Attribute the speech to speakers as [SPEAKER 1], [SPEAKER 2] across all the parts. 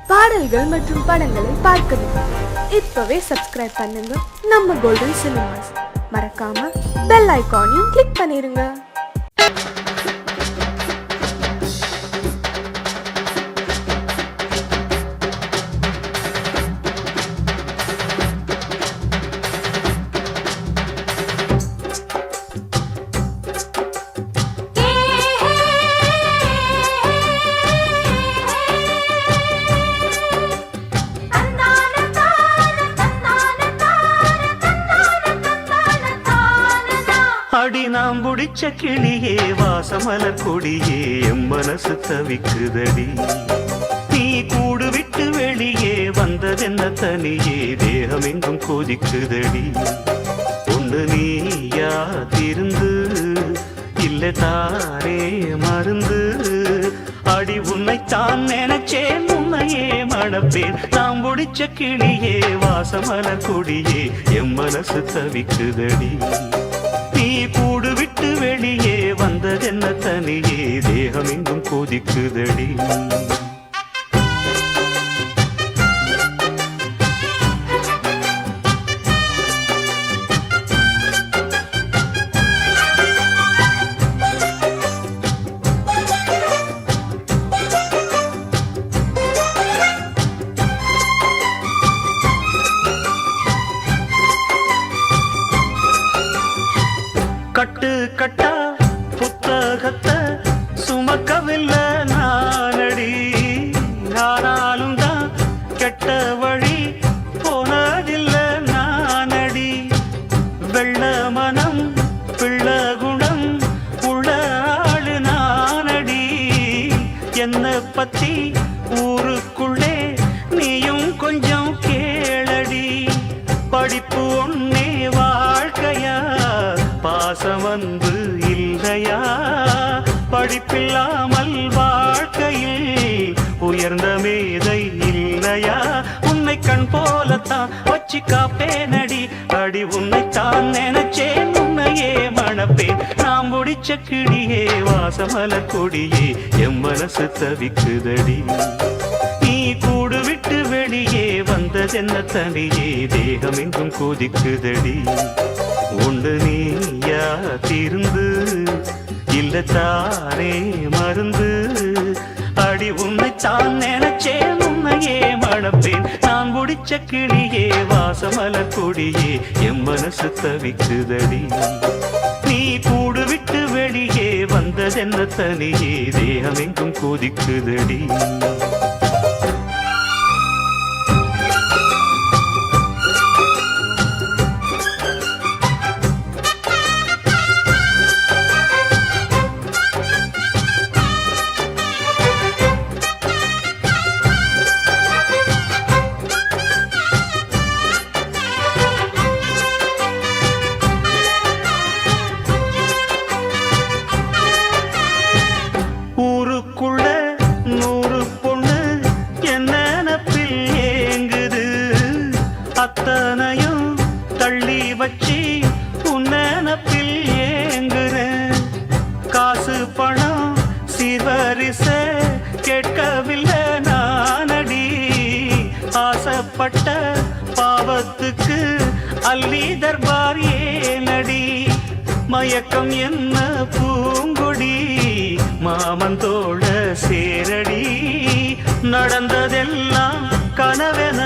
[SPEAKER 1] பாடல்கள் மற்றும் படங்களை பார்க்கணுமா? இப்பவே சப்ஸ்கிரைப் பண்ணுங்க நம்ம கோல்டன் சினிமாஸ். மறக்காம பெல் ஐகானையும் கிளிக் பண்ணிருங்க.
[SPEAKER 2] அடி நாம் புடிச்ச கிளியே வாசமலர் கொடியே எம் மனசு தவிக்குதடி. நீ கூடு விட்டு வெளியே வந்ததென்ன தனியே தேகம் எங்கும் கொதிக்குதடி. ஒன்று நீயா திருந்து இல்லை தாரே மருந்து. அடி உன்னைத்தான் நினைச்சேன் உன்னையே மணப்பேன். நாம் புடிச்ச கிளியே வாசமலர் கொடியே எம் மனசு தவிக்குதடி. நீ கூடு விட்டு வெளியே வந்ததென்ன தனியே தேகம் எங்கும் கொதிக்குதடி. கட்டு கட்டா புத்தகத்தை சுமக்கவில்லை நானடி. ஆனாலும் தான் கெட்ட வழி போனதில்லை நானடி. வெள்ள மனம் பிள்ள குணம் உள்ள ஆளு நானடி. என்னை பத்தி ஊருக்குள்ளே நீயும் கொஞ்சம் கேளடி. படிப்பு ஒன்னே வாழ்க்கையா பாசம் வந்து இல்லையா? படிப்பில்லாமல் வாழ்க்கையில் உயர்ந்த மேதை இல்லையா? உன்னை கண் போலத்தான் வச்சு காப்பேனடி. அடி உன்னைத்தான் நினைச்சேன் உன்னையே மணப்பேன். நாம் முடிச்ச கிளியே வாசமலர் கொடியே எம் மனசு தவிக்குதடி. நீ கூடு விட்டு வெளியே வந்ததென்ன தனியே தேகம் எங்கும் கொதிக்குதடி. ஒன்று நீயா திருந்து இல்ல தானே மருந்து. அடி உன்னைத்தான் நினைச்சேன் உன்னையே மணப்பேன். நான் முடிச்ச கிளியே வாசமலர் கொடியே எம் மனசு தவிக்குதடி. நீ கூடு விட்டு வெளியே வந்ததென்ன தனியே தேகம் எங்கும் கொதிக்குதடி. ஊருக்குள்ள 100 பொண்ணு என்ன நினப்பில் ஏங்குது. அத்தனையும் தள்ளி வச்சு உன் நினப்பில் ஏங்குறேன். காசு பணம் சிவரிச கேட்கவில்லை நானடி. ஆசைப்பட்ட பாவத்துக்கு அள்ளி தர்பார் ஏனடி. மயக்கம் என்ன பூங்கொடி மாமந்தோட சேரடி. நடந்ததெல்லாம் கனவென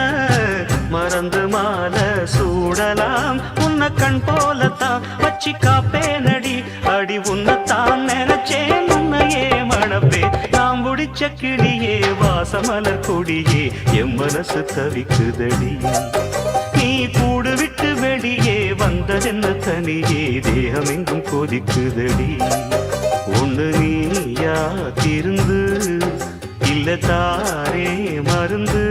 [SPEAKER 2] மறந்து மாலை சூடலாம். உன்னை கண் போலத்தான் வச்சு காப்பேனடி. அடி உன்னைத்தான் நினைச்சேன் உன்னையே மணப்பே. நாம் முடிச்ச கிளியே வாசமலர் கொடியே எம் மனசு தவிக்குதடி. நீ கூடு விட்டு வெளியே வந்ததென்ன தனியே தேகம் எங்கும் கொதிக்குதடி. ஒன்று நீயா திருந்து இல்ல தாரே மருந்து.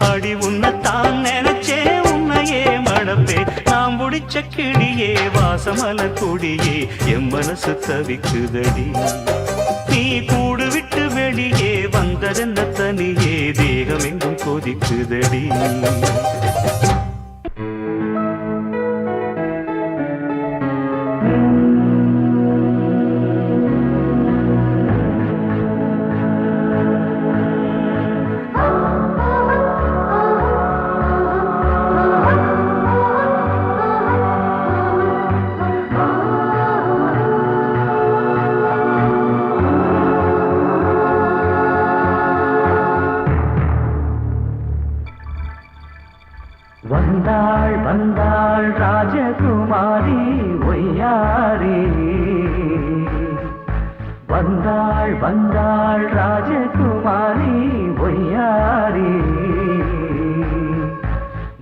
[SPEAKER 2] அடி உன்னைத்தான் நினைச்சேன் உன்னையே மணப்பே. நாம் முடிச்ச கிளியே வாசமலர் கொடியே எம் மனசு தவிக்குதடி. நீ கூடு விட்டு வெளியே வந்ததென்ன தனியே தேகம் எங்கும் கொதிக்குதடி. வந்தாள் ராஜகுமாரி ஒய்யாரி வந்தாள் வந்தாள் ராஜகுமாரி ஒய்யாரி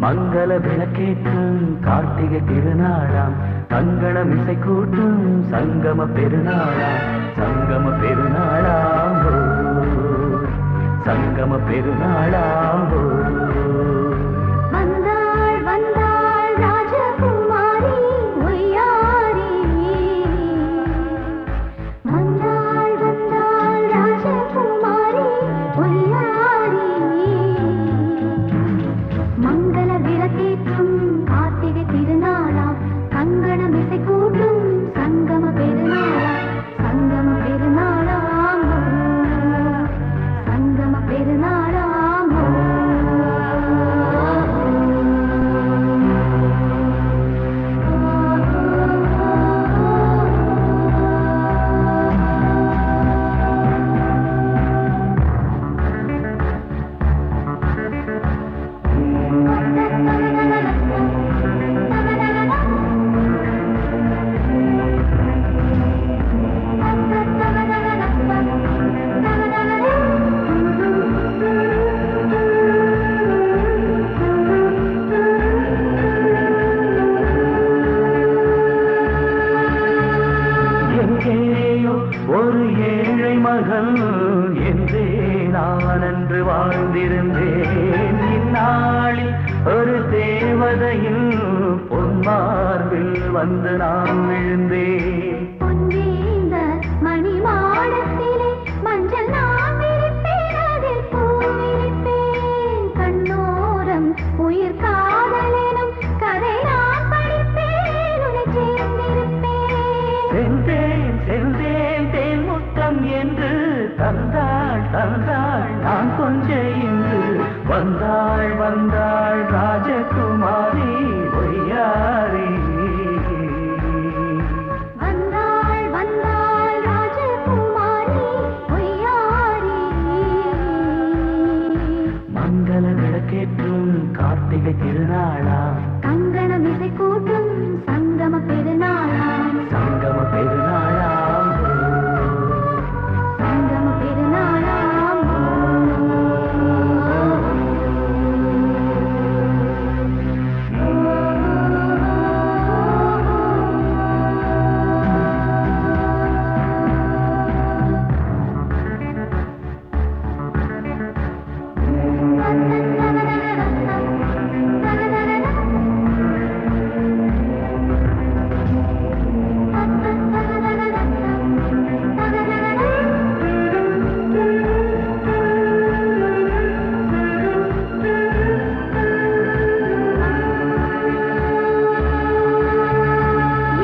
[SPEAKER 2] மங்கள விளக்கேற்றும் கார்த்திகை திருநாளாம் மங்களம் இசை கூட்டும் சங்கம பெருநாளாம் சங்கம பெருநாளாம் சங்கம பெருநாளாம்
[SPEAKER 3] வந்தாள் வந்தாள் ராஜகுமாரி ஒய்யாரி வந்தாள் வந்தாள் ராஜகுமாரி ஒய்யாரி மங்கள விளக்கேற்றும் கார்த்திகை திருநாளாம் கங்கணம் இசை கூட்டும் சங்கம பெருநாளாம் சங்கம பெருநாளாம் சங்கம பெருநாளாம்
[SPEAKER 2] எங்கேயோ ஒரு ஏழை மகள் என்றே நான் அன்று வாழ்ந்திருந்தேன் இந்நாளில் ஒரு தேவதையில் பொன்மார்பில் வந்து நான் விழுந்தேன்
[SPEAKER 3] பொன்வேந்த மணிமாடத்திலே மஞ்சள் நான் விரிப்பேன் அதில் பூ விரிப்பேன் கண்ணோரம் உயிர் காதலெனும் கதை நான் படிப்பேன் உன்னை சேர்ந்திருப்பேன்
[SPEAKER 2] சென்றேன் சென்றேன் தேன் முத்தம் என்று தந்தாள் தந்தாள் நான் கொஞ்ச இன்று வந்தாள் வந்தாள் ராஜகுமாரி ஒய்யாரி
[SPEAKER 3] வந்தாள் வந்தாள் ராஜகுமாரி ஒய்யாரி
[SPEAKER 2] மங்கள விளக்கேற்றும் கார்த்திகை திருநாளா
[SPEAKER 3] கங்கணம் இசை கூட்டும் சங்கம பெருநாளாம்
[SPEAKER 2] சங்கம பெருநாளாம்
[SPEAKER 3] சங்கம பெருநாளாம்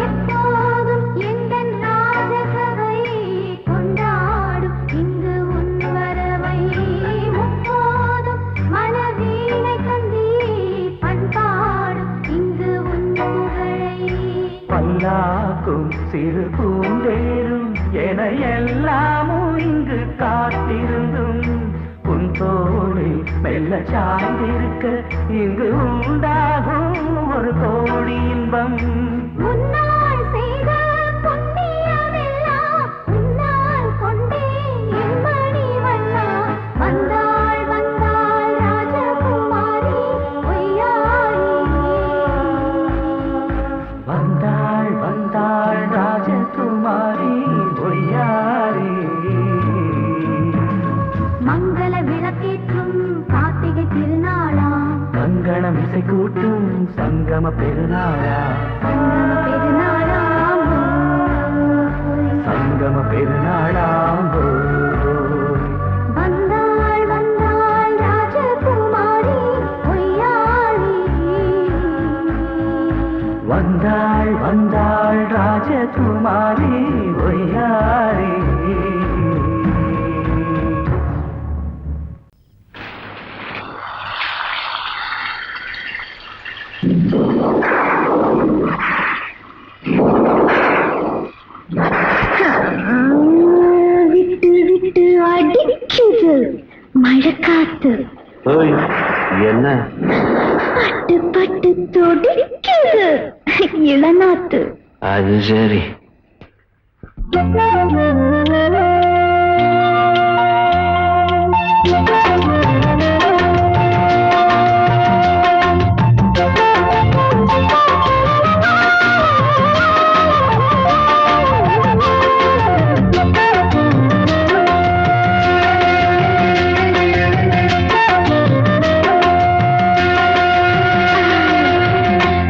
[SPEAKER 3] எப்போதும் எந்தன் ராஜசபை கொண்டாடும் இங்கு உன் வரவை முப்போதும் மனவீணை தந்தி பண்பாடும் இங்கு உன் புகழை
[SPEAKER 2] பல்லாக்கும் சிறு பூந்தேரும் என எல்லாமும் இங்கு காத்திருந்தும் உன் தோளில் மெல்ல சாய்ந்திருக்க இங்கு உண்டாகும் ஒரு கோடி இன்பம்
[SPEAKER 3] முன்னால் செய்த புண்ணியமெல்லாம் உன்னால் கொண்டேன் என் மணி வண்ணா வந்தாள் வந்தாள் ராஜகுமாரி ஒய்யாரி
[SPEAKER 2] வந்தாள் வந்தாள் ராஜகுமாரி ஒய்யாரி
[SPEAKER 3] மங்கள விளக்கேற்றும் கார்த்திகை திருநாளாம்
[SPEAKER 2] கங்கணம் இசை கூட்டும் சங்கம பெருநாளா
[SPEAKER 3] சங்கம பெருநாளாம்
[SPEAKER 2] சங்கம பெருநாளாம்
[SPEAKER 3] வந்தாள் வந்தாள் ராஜகுமாரி ஒய்யாரி
[SPEAKER 2] வந்தாள் வந்தாள் ராஜகுமாரி ஒய்யாரி
[SPEAKER 3] விட்டு விட்டு அடிக்குது மழைக்காத்து
[SPEAKER 2] என்ன
[SPEAKER 3] பட்டு பட்டு துடிக்குது இளநாத்து.
[SPEAKER 2] அது சரி.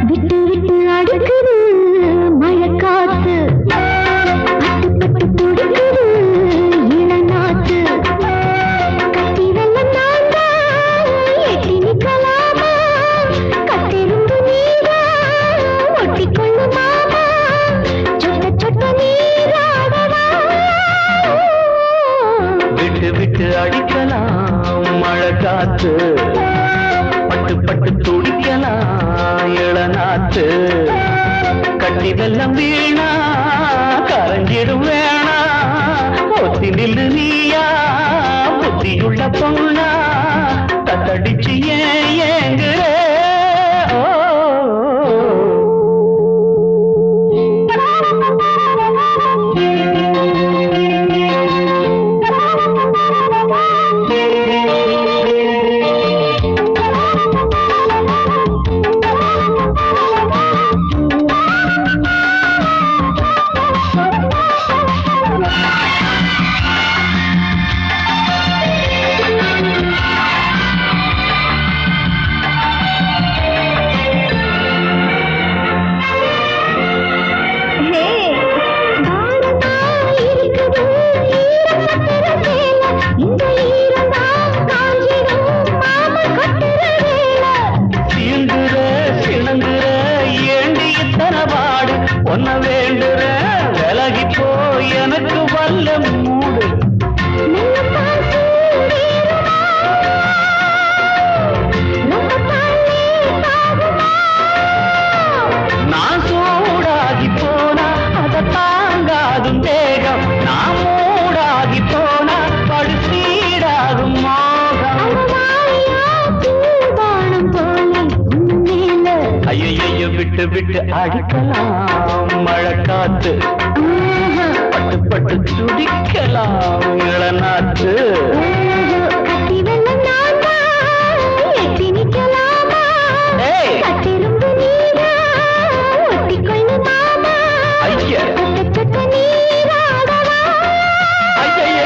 [SPEAKER 3] விட்டு விட்டு அடிக்குது மழைக்காத்து, பட்டு பட்டு துடிக்குது இளநாத்து. கட்டி வெள்ளம் நாங்க எட்டி நிக்கலாமா, கத்திருந்து நீரா ஒட்டிக்கொள்ளு மாமா, சொட்ட சொட்ட நீராடவா.
[SPEAKER 2] விட்டு விட்டு அடிக்கலாம் மழை காத்து, பட்டு பட்டு துடிக்கலாம் இளநாத்து. கட்டி வெள்ளம் வீணா கரைஞ்சிடும் வேணா, ஒத்தி நில்லு நீயா புத்தியுள்ள பொண்ணா, தத்தடிச்சு ஏங்குற. ஒன்ன வேண்டுற விலகி போ எனக்கு வல்ல மூடு. நான் சூடாகி போனா அத தாங்காதும் தேகம், நான் மூடாகி போனா படுத்தீடாகும் மோகம். ஐயையோ விட்டு விட்டு அடிக்கலாம் மழை காத்து, பட்டு பட்டு துடிக்கலாம் இளநாத்து.
[SPEAKER 3] கட்டி வெள்ளம் நாங்க எட்டி நிக்கலாமா, கத்திருந்து நீரா ஒட்டிக்கொள்ளு மாமா,
[SPEAKER 2] ஐயா
[SPEAKER 3] சொட்ட சொட்ட நீராடவா.
[SPEAKER 2] ஐயா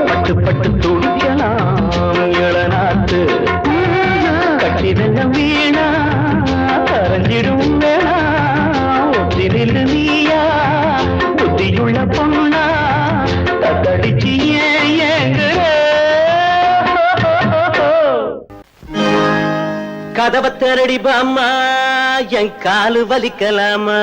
[SPEAKER 2] பட்டு பட்டு துடிக்கலாம் இளநாத்து கட்டி வெள்ளம் வீணா கரைஞ்சிடும் வேணா ஒத்தி நில்லு நீயா புத்தியுள்ள பொண்ணா தத்தடிச்சு ஏங்குற கதவை திரடி பாம்மா என் காலு வலிக்கலாமா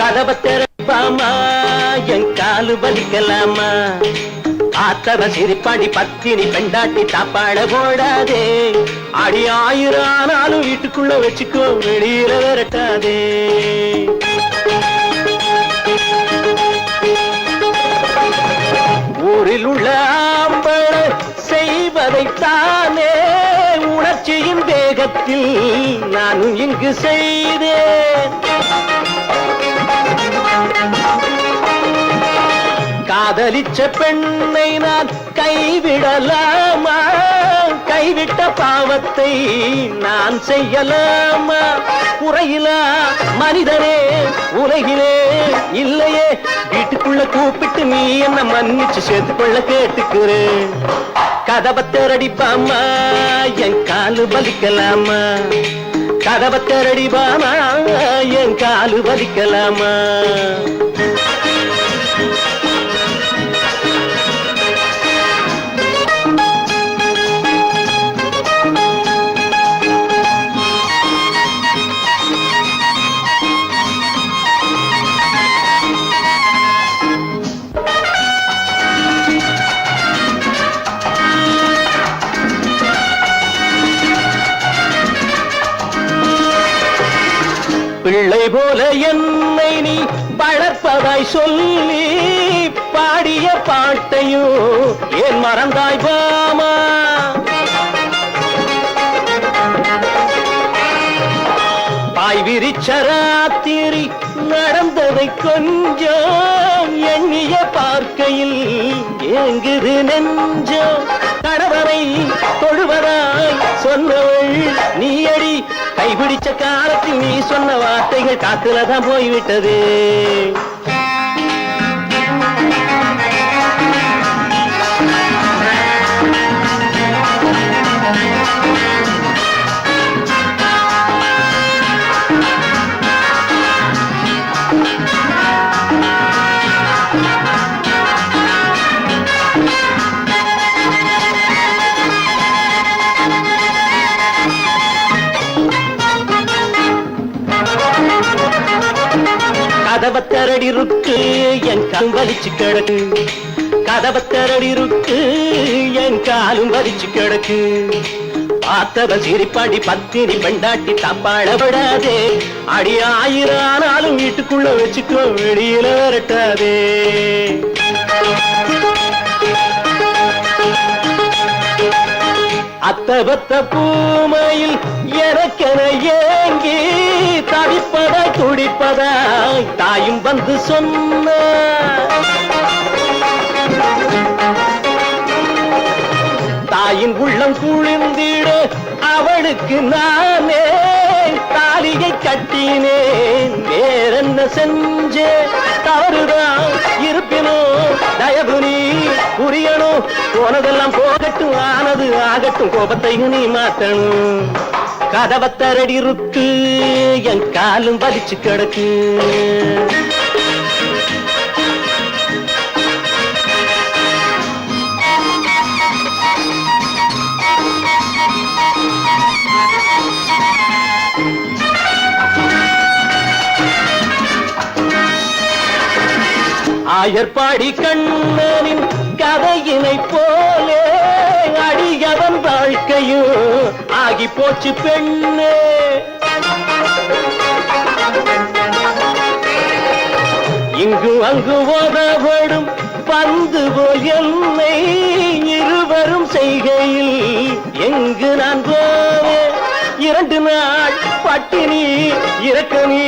[SPEAKER 2] கதவை திறப்பாமா என் காலு வலிக்கலாமா ஆத்தவ சிரிப்பாடி பத்தினி பெண்டாட்டி தாப்பாட போடாதே அடி 1000 ஆனாலும் வீட்டுக்குள்ள வச்சுக்கோ வெளியில விரட்டாதே ஊரில் உள்ள ஆம்பள செய்வதைத்தானே உணர்ச்சியின் வேகத்தில் நானும் இங்கு செய்தேன் காதலிச்ச பெண்ணை நான் கைவிடலாமா கைவிட்ட பாவத்தை நான் செய்யலாமா குறையிலா மனிதனே உலகிலே இல்லையே வீட்டுக்குள்ள கூப்பிட்டு நீ என்ன மன்னிச்சு சேர்த்துக்கொள்ள கேட்டுக்கிறேன் கதவை திறடிப்பாமா என் காலு வலிக்கலாமா கதவை திறடிப்பாமா என் காலு வலிக்கலாமா பிள்ளை போல என்னை நீ வளர்ப்பதாய் சொல்லி பாடிய பாட்டையும் ஏன் மறந்தாய் பாமா பாய் விரிச்ச ராத்திரி நடந்ததை கொஞ்சம் எண்ணிய பார்க்கையில் ஏங்குது நெஞ்சம் கணவனை தொழுவதாய் சொன்னவள் நீயடி கைபிடிச்ச காலத்தில் நீ சொன்ன வார்த்தைகள் காத்துலதான் போய்விட்டது கதவை திறடி ருக்கு என் காலும் வலிச்சு கிடக்கு கதவை திறடி ருக்கு என் காலும் வலிச்சு கிடக்கு பார்த்தவ சிரிப்பாடி பத்தினி பெண்டாட்டி தப்பாட விடாதே அடி 1000 ஆனாலும் வீட்டுக்குள்ள வச்சுக்கோ வெளியில விரட்டாதே அத்தபத்த பூமையில் எனக்கென ஏங்கி தவிப்பதாய் துடிப்பதாய் தாயும் வந்து சொன்ன தாயின் உள்ளம் குளிர்ந்திட அவளுக்கு நானே தாலியை கட்டினேன் வேறென்ன செஞ்சே தவறுதான் இருப்பினும் தயவு நீ புரியணும் போனதெல்லாம் போகட்டும் ஆனது ஆகட்டும் கோபத்தை நீ மாத்தணும் கதவை திறடி இருக்கு என் காலும் வலிச்சு கிடக்கு ஆயர்பாடி கண்ணனின் கதையினை போலே அடியவன் வாழ்க்கையும் ஆகி போச்சு பெண்ணே இங்கு அங்கு ஓதப்படும் பந்து போல் என்னை இருவரும் செய்கையில் எங்கு நான் போவேன் 2 நாள் பட்டினி இறக்கணி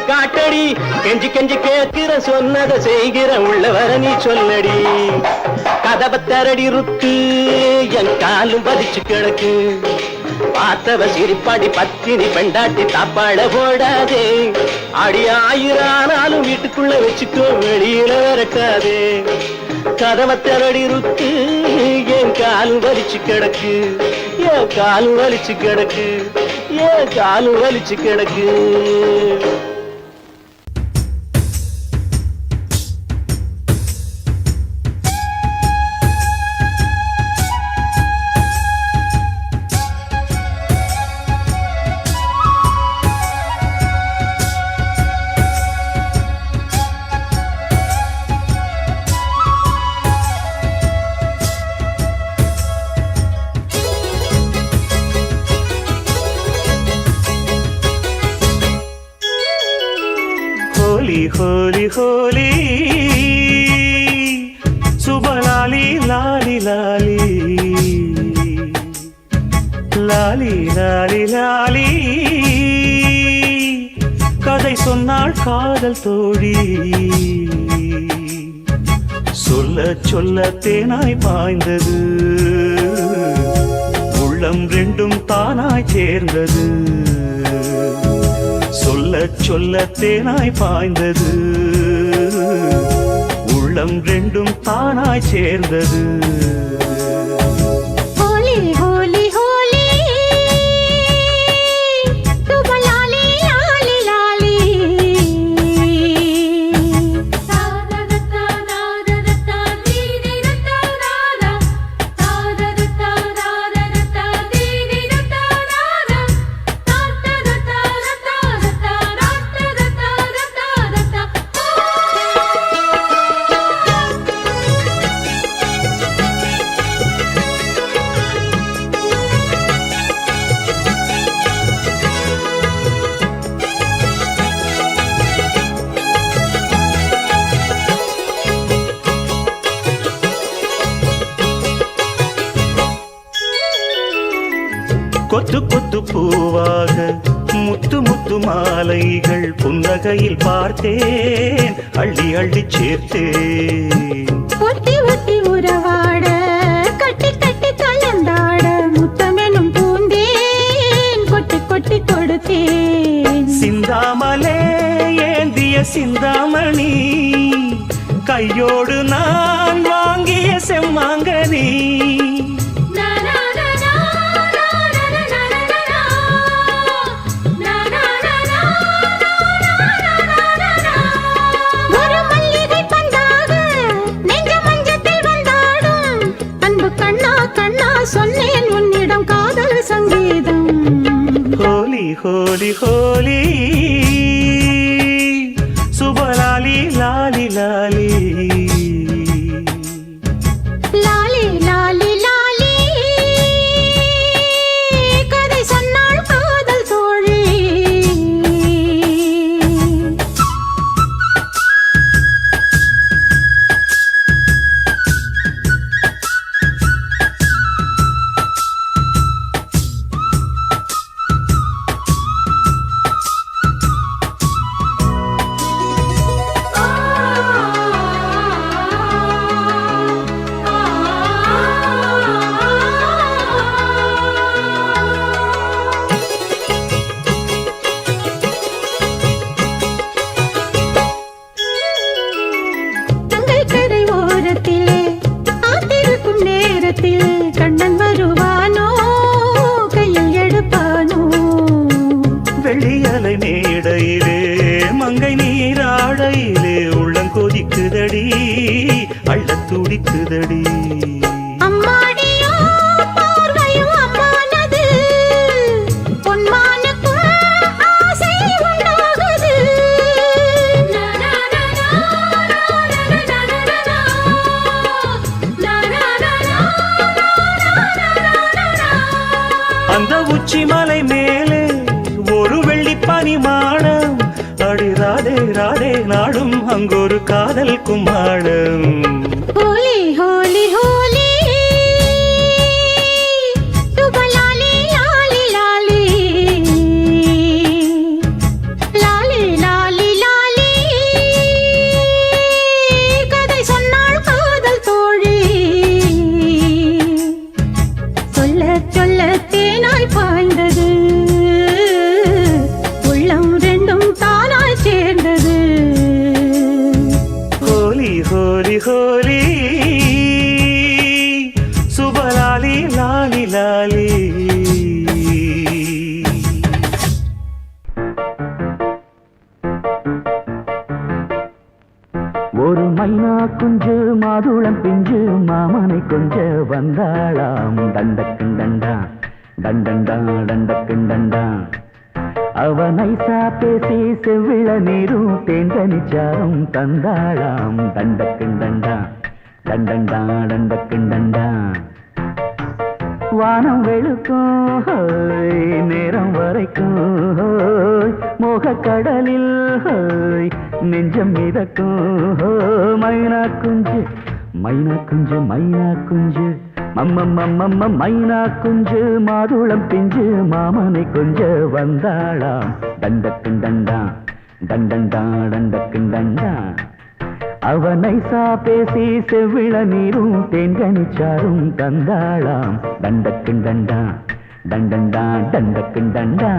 [SPEAKER 2] காட்டடி கெஞ்சி கெஞ்சி கேட்கிற சொன்னதை செய்கிற உள்ளவர நீ சொல்லடி கதவை திறடி இருக்கு என் காலும் வலிச்சு கிடக்கு பார்த்தவ சிரிப்பாடி பத்தினி பெண்டாட்டி தாப்பாட போடாதே அடி 1000 ஆனாலும் வீட்டுக்குள்ள வச்சுக்கோ வெளியில விரட்டாதே கதவை திறடி இருக்கு என் காலும் வலிச்சு கிடக்கு என் காலும் வலிச்சு கிடக்கு என் காலும் வலிச்சு கிடக்கு
[SPEAKER 4] ஹோலி ஹோலி சுபலாலி லாலி லாலி லாலி லாலி லாலி கதை சொன்னாள் காதல் தோழி சொல்ல சொல்ல தேனாய் பாய்ந்தது உள்ளம் ரெண்டும் தானாய் சேர்ந்தது சொல்ல சொல்ல தேனாய் பாய்ந்தது உள்ளம் ரெண்டும் தானாய் சேர்ந்தது
[SPEAKER 3] ஹோலி ஹோலி ஹோலி சுபலாலி லாலி லாலி தாதததா தாதததா தீதிததா தாதா தாதததா தாதததா தீதிததா தாதா தாதததா தாதததா
[SPEAKER 4] கொத்து கொத்து பூவாக முத்து முத்து மாலைகள் புன்னகையில் பார்த்தேன் அள்ளி அள்ளி சேர்த்தேன்
[SPEAKER 3] ஒட்டி ஒட்டி உறவாட கட்டி கட்டி கலந்தாட முத்தமெனும் பூந்தேன் கொட்டி கொட்டி கொடுத்தேன்
[SPEAKER 4] சிந்தாமலே ஏந்திய சிந்தாமணி கையோடு நான் வாங்கிய செம்மாங்கனி
[SPEAKER 3] ஒரு மல்லிகை பந்தாக நெஞ்ச மஞ்சத்தில் வந்தாடும் அன்பு கண்ணா கண்ணா சொன்னேன் உன்னிடம் காதல் சங்கீதம்
[SPEAKER 4] ஹோலி ஹோலி ஹோலி சுபலாலி லாலி லாலி
[SPEAKER 3] லாலி லாலி லாலி கதை சொன்னாள் காதல் தோழி தங்கை கரை ஓரத்திலே காத்திருக்கும் நேரத்தில் கண்ணன் வருவானோ கையில் எடுப்பானோ
[SPEAKER 4] வெள்ளியலை மேடையிலே மங்கை நீராடையிலே உள்ளங்கொதிக்குதடி அள்ளத் துடிக்குதடி
[SPEAKER 3] அம்மாடியோ பார்வையும் அம்மானது பொன்மானுக்கும் ஆசை உண்டாகுது
[SPEAKER 4] அந்த உச்சி மலை மேலே ஒரு வெள்ளி பனி மாடம் அடி ராதே ராதே நாடும் அங்கொரு காதல் கும்மாடம்
[SPEAKER 3] ஹோலி ஹோலி ஹோலி சுபலாலி லாலி லாலி லாலி லாலி லாலி கதை சொன்னாள் காதல் தோழி சொல்ல சொல்ல தேனாய் பாய்ந்தது உள்ளம் ரெண்டும் தானாய் சேர்ந்தது
[SPEAKER 4] ஹோலி ஹோலி ஹோலி சுபலாலி லாலி லாலி ஒரு மைனா குஞ்சு மாதுளம் பிஞ்சு மாமனை கொஞ்ச வந்தாளாம் தண்டக்குண்டண்டா டண்டண்டா டண்டக்குண்டண்டா அவ நைசா பேசி செவ்விள நீரும் தேங்கனிச்சாரும் தந்தாளாம் தண்டக்குண்டண்டா டண்டண்டா டண்டக்குண்டண்டா வானம் வெளுக்கும் ஹோய், நேரம் வரைக்கும் ஹோய், மோகக்கடலில் ஹோய், நெஞ்சம் மிதக்கும் ஓ, மைனா குஞ்சு மைனா குஞ்சு மைனா குஞ்சு மம்மம்மம்மம்ம மைனா குஞ்சு மாதுளம் பிஞ்சு மாமனை கொஞ்ச வந்தாளாம் தண்டக்குன் தண்டா தண்டண்டா டண்டக்குன் தண்டா அவனை சா பேசி செவ்விள நீரும் தேன்கனிச்சாரும் தந்தாளாம் தண்டக்குன் தண்டா தண்டண்டா டண்டக்குன் தண்டா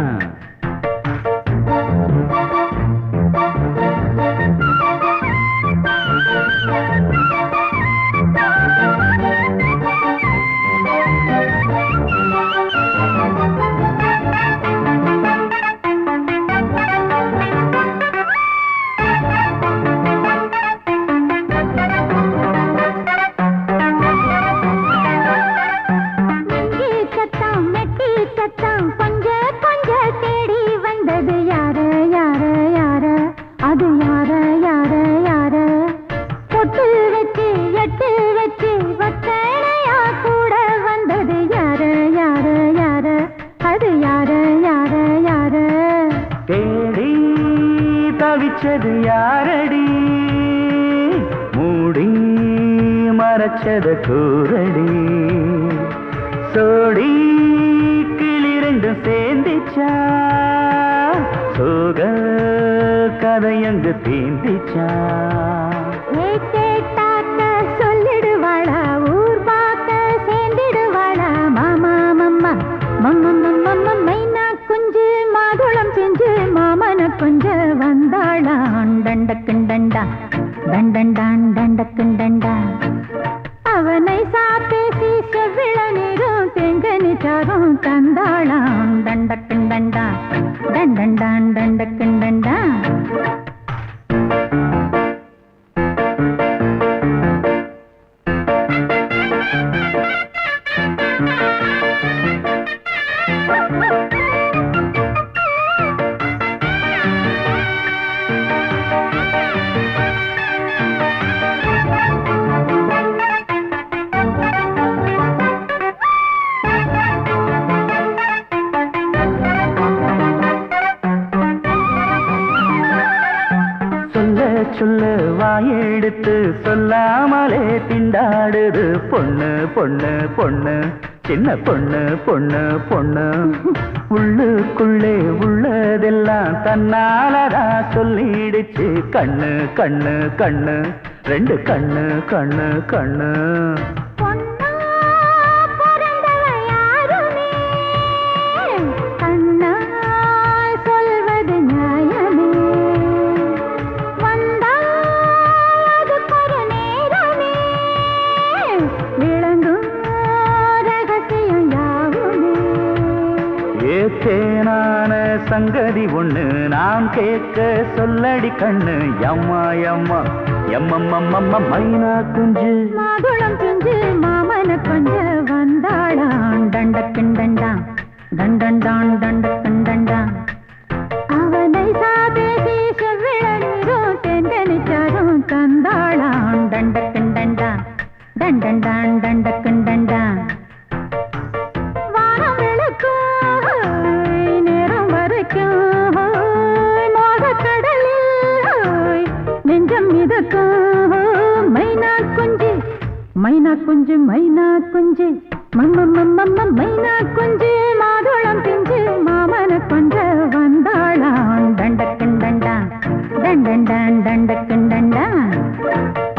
[SPEAKER 4] தேடி தவிச்சது யாரடி மூடி மறைச்சத கூரடி சோடி கிளிரண்டு சேர்ந்திச்சா சோக கதையங்கு தீந்திச்சா
[SPEAKER 3] சொல்லிடுவாளா ஊர் பார்த்த சேர்ந்திடுவாளா மாமா மம்மா மம்மம்மம்ம மைனா குஞ்சு மாதுளம் செஞ்சு மாமன கொஞ்ச வந்தாளான் தண்டக்குண்டண்டா தண்டண்டான் தண்டக்குண்டண்டா அவனை சாப்பேசி செவ்விள நீரும் தெங்கனிச்சாரும் தந்தாளான் தண்டக்குண்டண்டா தண்டண்டான் தண்டக்குண்டண்டா
[SPEAKER 4] சொல்ல வாயெடுத்து சொல்லாமலே திண்டாடுது பொண்ணு பொண்ணு பொண்ணு சின்ன பொண்ணு பொண்ணு பொண்ணு உள்ளுக்குள்ளே உள்ளதெல்லாம் தன்னாலதா சொல்லிடுச்சு கண்ணு கண்ணு கண்ணு ரெண்டு கண்ணு கண்ணு கண்ணு ஏத்தேனான சங்கதி ஒண்ணு நான் கேட்க சொல்லடி கண்ணு எம்மா எம்மா எம்மம்மம்மம்ம மைனா குஞ்சு
[SPEAKER 3] மாதுளம் செஞ்சு மாமன கொஞ்ச வந்தாளான் தண்டக்குண்டண்டா தண்டண்டான் தண்டக்குண்டண்டா அவனை சாதேசி செவ்விள நீரும் தெண்டனிச்சாரும் தந்தாளான் தண்டக்குண்டண்டா தண்டண்டான் தண்டக்குண்டண்டா வானம் விளக்கும் நேரம் வரைக்கும் மோகக்கடலில் நெஞ்சம் மிதக்கும் மைனா குஞ்சு மைனா குஞ்சு மைனா குஞ்சு மம்மம்மம்மம்ம மைனா குஞ்சு மாதுளம் பிஞ்சு மாமன கொஞ்ச வந்தாளான் தண்டக்குண்டண்டா தண்டண்டான் தண்டக்குண்டண்டா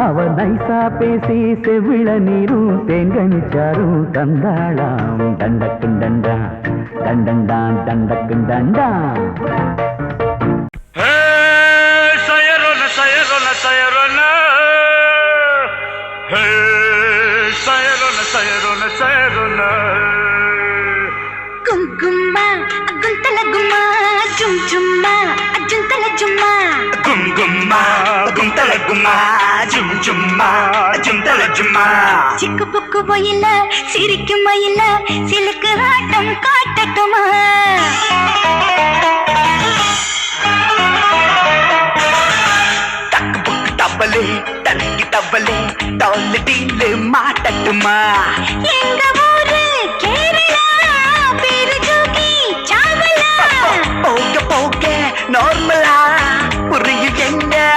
[SPEAKER 4] அவன் நைசா பேசி செவ்விள நீரும் தேங்கனிச்சாரும் தந்தாளாம் தண்டக்குண்டண்டா தண்டண்டான் தண்டக்குண்டண்டா
[SPEAKER 5] Sayarona, sayarona, sayarona. Sayarona, sayarona, sayarona.
[SPEAKER 3] కుంకుమ గుంతల గుమ్మ జుమ్ జుమ్మ అజంతల జుమ్మ
[SPEAKER 5] Gumgumma, gumtala gumma, jum jumma, jumtala jumma.
[SPEAKER 3] சிக்கு புக்கு போயில சிரிக்கும் மயில சிலுக்கு ஆட்டம் காட்டட்டுமா
[SPEAKER 5] Tak buk tabale, tanki tabale, tolli deele maatattuma.
[SPEAKER 3] எங்க ஊரு கேரளா பேரு Jogi Chawla
[SPEAKER 5] Poke poke, normala, puriyu enga.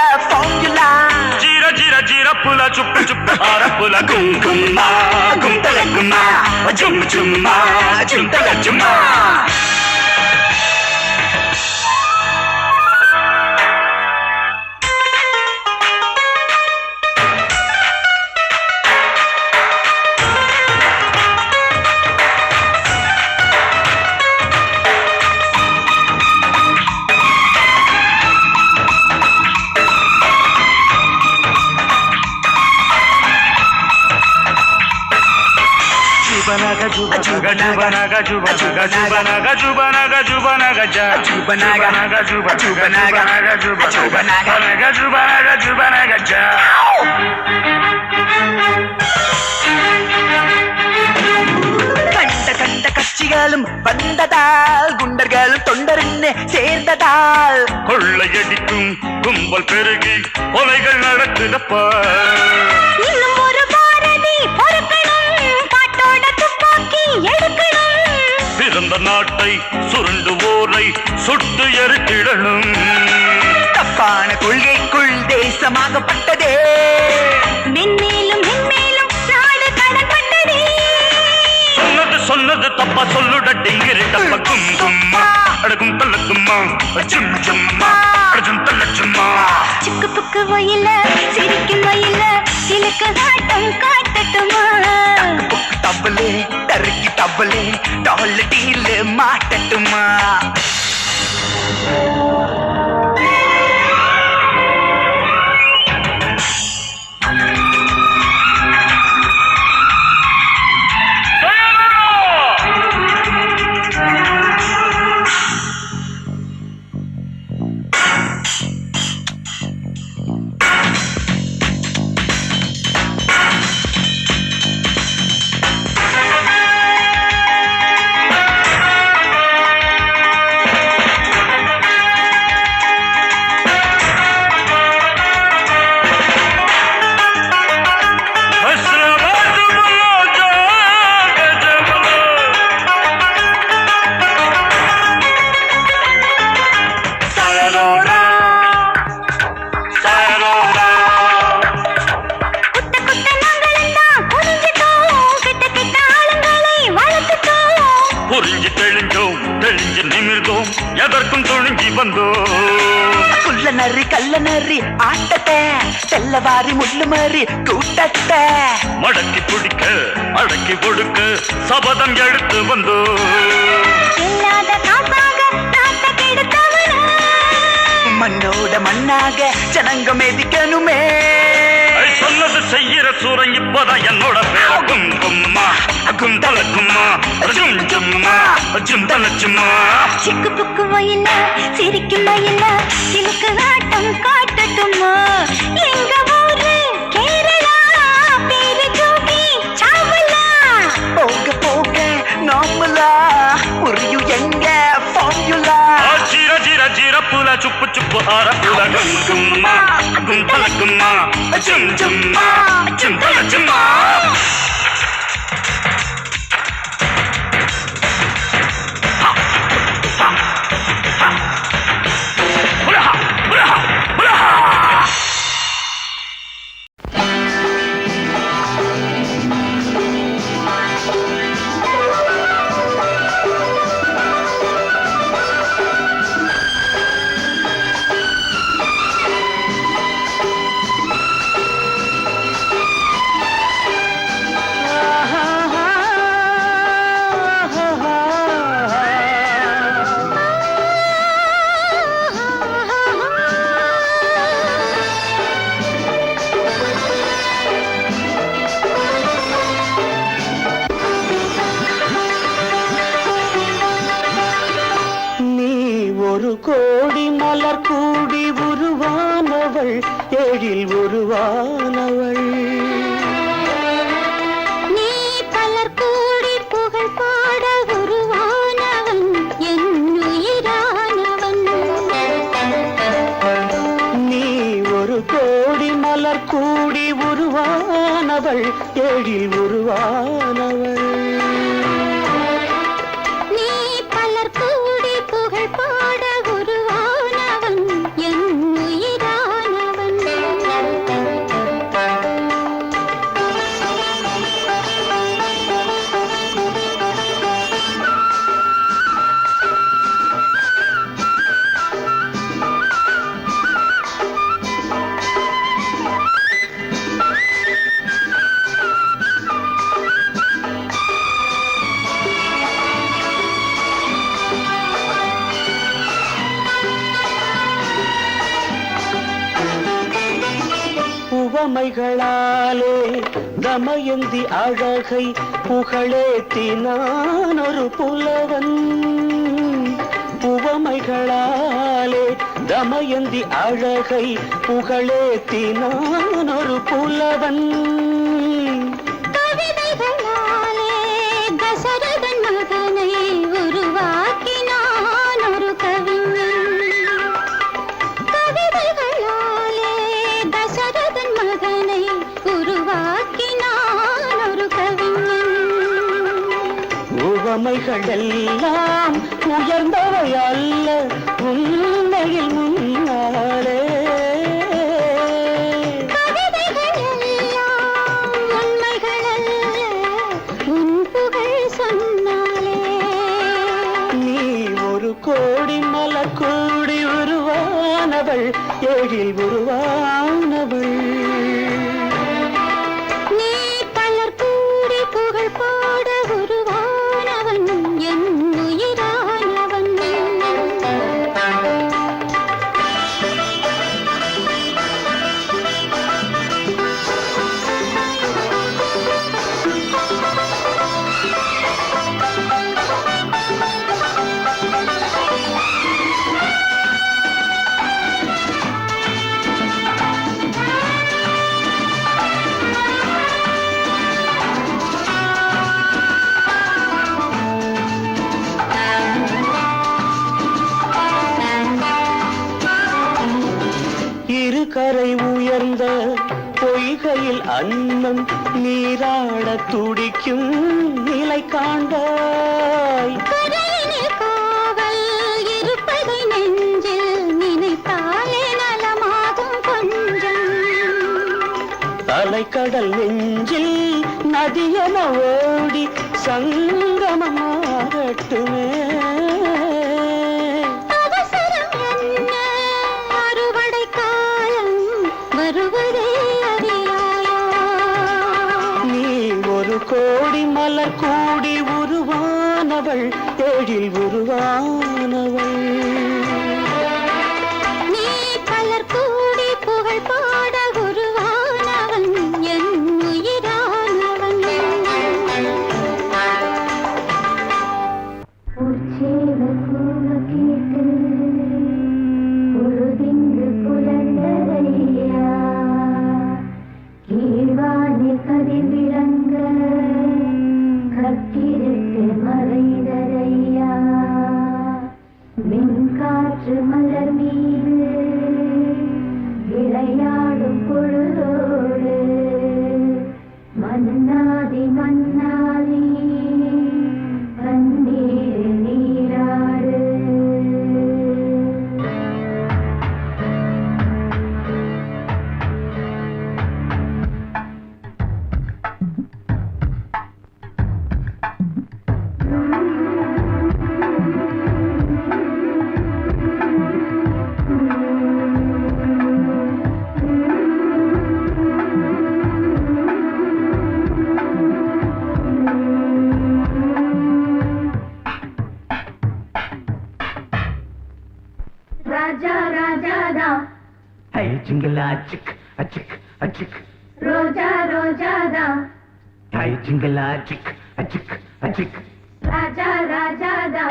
[SPEAKER 4] Jubanaga, Jubanaga, Jubanaga, Jubanaga, Jubanaga, Jubanaga, Jubanaga, Jubanaga, Jubanaga, Jubanaga,
[SPEAKER 5] கண்ட கண்ட கட்சிகளும் வந்ததால் குண்டர்களும் தொண்டருன்னு சேர்ந்ததால்
[SPEAKER 4] கொள்ளையடிக்கும் கும்பல் பெருகி கொலைகள் நடக்குதப்பா
[SPEAKER 3] இன்னும் ஒரு பாரதி பொறுக்கணும் காட்டோட துப்பாக்கி எடுக்கணும்
[SPEAKER 4] பிறந்த நாட்டை சுருண்டுவோரை சுட்டு எரித்திடணும்
[SPEAKER 5] தப்பான கொள்கைக்குள் தேசமாகப்பட்டதே
[SPEAKER 3] மென்மேலும் மென்மேலும் நாடு கடன்பட்டதே
[SPEAKER 4] சொன்னது தப்பா சொல்லுட டிங்கிரி டப்ப கும் கும்மா அடகும் தள்ளக்கும்மா அச்சும் சும்மா அடச்சும் தள்ளச்சும்மா
[SPEAKER 3] சிக்கு புக்கு வயல சிரிக்கும் வயல சிலுக்கு காட்டம் காட்டட்டுமா
[SPEAKER 5] தவளே தருக்கி தவளே டால் டீல் மாட்டட்டுமா
[SPEAKER 4] புரிஞ்சு தெளிஞ்சோம் தெளிஞ்சு நிமிர்ந்தோம் எதற்கும் துணிஞ்சி வந்தோம்
[SPEAKER 5] குள்ள நரி கள்ள நரி ஆட்டத்தை செல்லவாரி முள்ளு மாறி கூட்டத்தை
[SPEAKER 4] மடக்கி பிடிக்க அடக்கி கொடுக்க சபதம் எடுத்து வந்தோம்
[SPEAKER 3] இல்லாத காப்பாக நாட்ட கெடுத்தவனா
[SPEAKER 5] மண்ணோட மண்ணாக ஜனங்க மெதிக்கணுமே
[SPEAKER 4] சொன்னது செய்யற சூரன் இப்பதான் என்னோட பேரக்கும் கும்மா அக்கும் தலக்கும்மா அஜும் சும்மா அஜும் தலச்சும்மா
[SPEAKER 3] சிக்கு புக்கு வயல சிரிக்கும் வயல சிலுக்கு காட்டம் காட்டட்டுமா எங்க ஊரு கேரளா பேரு ஜோகி சாவலா
[SPEAKER 5] போக போக நார்மலா புரியும் எங்க ஃபார்முலா
[SPEAKER 4] ஜீர ஜீர ஜீர புல சுப்பு சுப்பு ஆர புல கும் கும்மா அக்கும் தலக்கும்மா அஜும் சும்மா அஜும் தலச்சும்மா
[SPEAKER 2] ஒரு கோடி மலர் கூடி உருவானவள் எழில் உருவானவள்
[SPEAKER 3] நீ பலர் கூடி புகழ் பாட உருவானவன் என் உயிரானவன்
[SPEAKER 2] நீ ஒரு கோடி மலர் கூடி உருவானவள் எழில் உருவானவள்
[SPEAKER 3] நீ பலர் கூடி புகழ் பாட உருவானவன் என் உயிரானவன்
[SPEAKER 2] உவமைகளாலே தமயந்தி அழகை புகழேத்தினான் ஒரு புலவன். உவமைகளாலே தமயந்தி அழகை புகழேத்தினான் ஒரு புலவன்.
[SPEAKER 3] கவிதைகளாலே தசரதன் மகனை உருவாக்கினான் ஒரு கவிஞன். கவிதைகளாலே தசரதன் மகனை உருவாக்கினான் ஒரு கவிஞன்.
[SPEAKER 2] உவமைகள் எல்லாம் உயர்ந்தவை அல்ல உண்மையில் முன்னாலே.
[SPEAKER 3] கவிதைகள் எல்லாம் உண்மைகள் அல்ல உன் புகழ் சொன்னாலே.
[SPEAKER 2] நீ ஒரு கோடி மலர் கூடி உருவானவள், ஏழில் உருவானவள்.
[SPEAKER 3] நீ பலர் கூடி புகழ் பாட உருவானவன் என் உயிரானவன்.
[SPEAKER 2] இரு கரை உயர்ந்த பொய்கையில் அன்னம் நீராட துடிக்கும் நிலை காண்பாய்.
[SPEAKER 3] கரையினில் காவல் இருப்பதை நெஞ்சில் நினைத்தாலே நலமாகும் கொஞ்சம்.
[SPEAKER 2] அலைக்கடல் நெஞ்சில் நதியென ஓடி சங்கமமாகட்டுமே.
[SPEAKER 3] அவசரம் என்ன அறுவடை காலம் வருவதே அறியாயோ.
[SPEAKER 2] நீ ஒரு கோடி மலர் கூடி உருவானவள், ஏழில் உருவானவள்.
[SPEAKER 3] நீ பலர் கூடி புகழ் பாட உருவானவன் என் உயிரானவன். உச்சேவ கூவ கேட்டு பொழுதிங்கு புலந்ததையா. கீழ்வானில் கதிர் விளங்க கக்கிருக்கு மறைததையா. மின்காற்று மலர் மீது விளையாடும் பொழுதோடு மன்னாதி மன்னாதி கண்ணீர் நீராடு. ராஜா ராஜாதா
[SPEAKER 2] ஐ ஜிங்கலா சிக் அச்சிக் அச்சிக்.
[SPEAKER 3] ரோஜா ரோஜாதா
[SPEAKER 2] ஐ ஜிங்கலா சிக் அச்சிக் அச்சிக்.
[SPEAKER 3] ராஜா ராஜாதா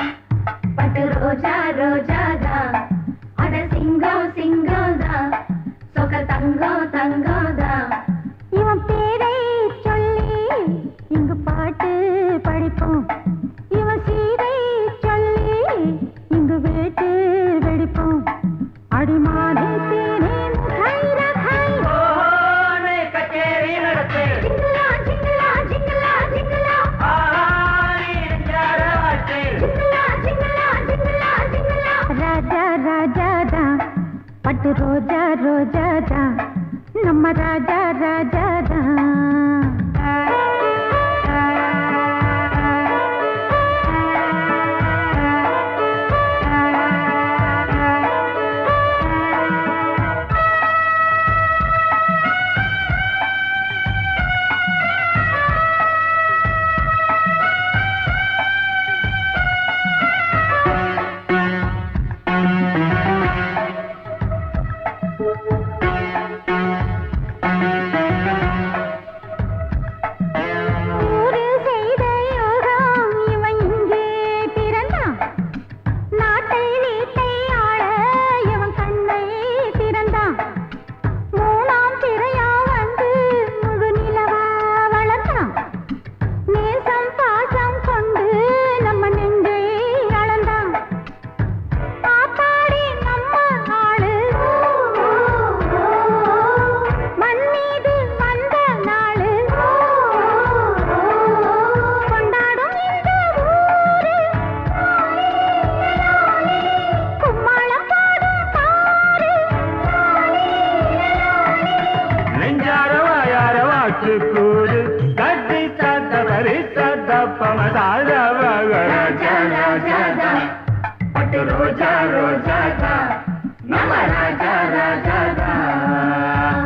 [SPEAKER 3] பட்டு ரோஜா ரோஜாதா. அட சிங்கம் சிங்கம்தா சொக்க தங்கம் தங்கம்தா. இவன் பேரை சொல்லி இங்கு பாட்டு படிப்போம். இவன் சீரை சொல்லி இங்கு வேட்டு வெடிப்போம். அடிமானே தேனே முகை ரகை
[SPEAKER 2] கச்சேரி நடத்து.
[SPEAKER 3] ஜிங்கலா ஜிங்கலா ஜிங்கலா ஜிங்கலா. ஜிங்கலா ஜிங்கலா ஜிங்கலா ஜிங்கலா. ராஜா ராஜாதா பட்டு ரோஜா ரோஜாதா நம்ம ராஜா ராஜாதா.
[SPEAKER 4] பட்டு ரோஜா ரோஜா தான் நம்ம ராஜா ராஜா தான்.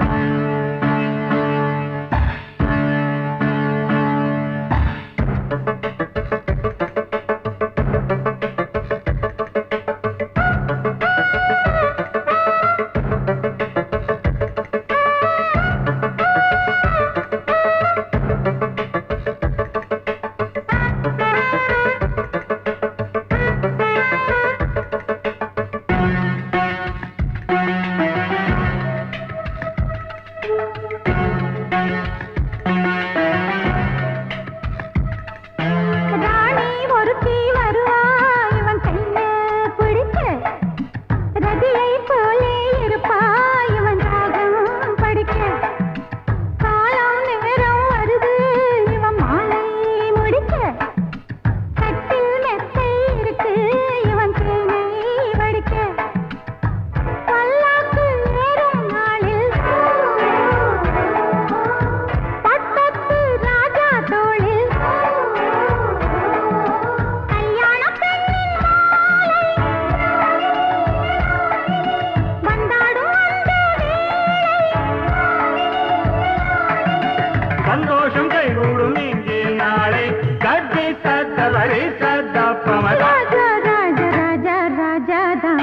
[SPEAKER 4] சந்தோஷம் கைகூடும் இங்கே நாளை கட்டி சத்தவரை சத்தப்பமதா
[SPEAKER 3] ராஜா ராஜா ராஜா ராஜாதா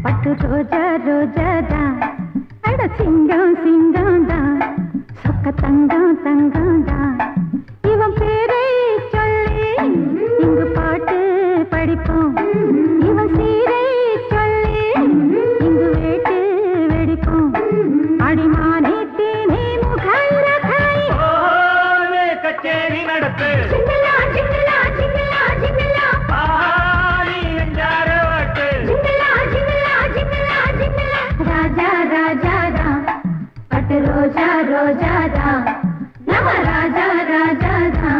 [SPEAKER 3] பட்டு ரோஜா ரோஜாதா அட சிங்கம் சிங்கம்தா சொக்க தங்கம் தங்கம்தா இவன் பேரை சொல்லி இங்கு பாட்டு படிப்போம் இவன் சீரை சொல்லி இங்கு வேட்டு வெடிப்போம் அடிமானே தேனே முகரகாய்
[SPEAKER 4] கச்சேரி நடத்து
[SPEAKER 3] ஜிங்கலா ஜிங்கலா ஜிங்கலா ஜிங்கலா
[SPEAKER 4] ஆடி எஞ்சார வாட்டு
[SPEAKER 3] ஜிங்கலா ஜிங்கலா ஜிங்கலா ஜிங்கலா ராஜா ராஜாதா பட்டு ரோஜா ரோஜாதா நம்ம ராஜா ராஜாதா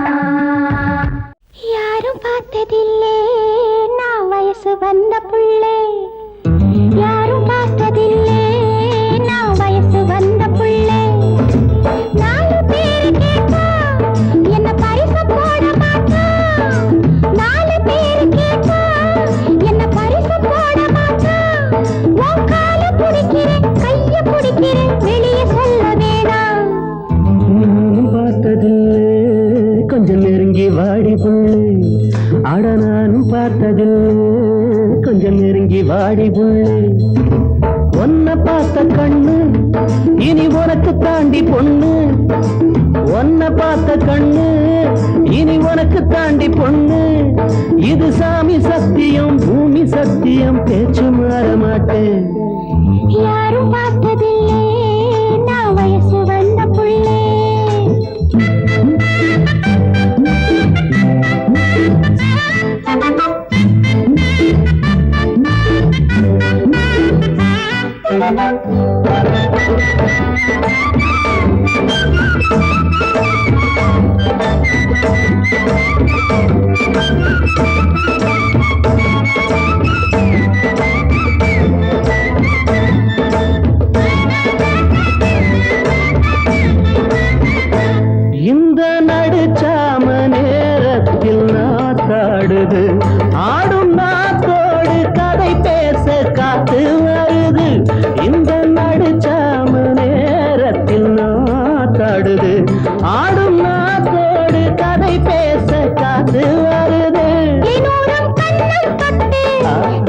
[SPEAKER 3] யாரும் பார்த்ததில்லே நான் வயசு வந்த புள்ளே யாரும் பார்த்ததில்லே நான் வயசு வந்த புள்ளே நாலு பேரு கேட்டா என்ன பரிசு போட மாட்டா நாலு பேரு கேட்டா என்ன பரிசு போட மாட்டா உன் கால பிடிக்கிறேன் கைய பிடிக்கிறேன் வெளியே சொல்ல வேணாம்
[SPEAKER 2] நானும் பார்த்ததில்லை கொஞ்சம் நெருங்கி வாடி புள்ளை அட நானும் பார்த்ததில்லை கொஞ்சம் நெருங்கி வாடி புள்ளை ஒன்ன பார்த்த கண்ணு இனி உனக்கு தாண்டி பொண்ணு ஒன்ன பார்த்த கண்ணு இனி உனக்கு தாண்டி பொண்ணு இது சாமி சத்தியம் பூமி சத்தியம் பேச்சு மாற மாட்டேன்
[SPEAKER 3] யாரும் பார்த்ததில்லே நான் வயசு வந்த புள்ளே
[SPEAKER 2] இந்த நடுச்சாம நேரத்தில் நாத்தாடுது ஆடும் நாத்தோடு கதை பேச காத்து வருது இந்த நடுச்சாம நேரத்தில் நாத்தாடுது ஆடும் நாத்தோடு கதை பேச காத்து வருது
[SPEAKER 3] தேனூரும் கண்ணம் தொட்டு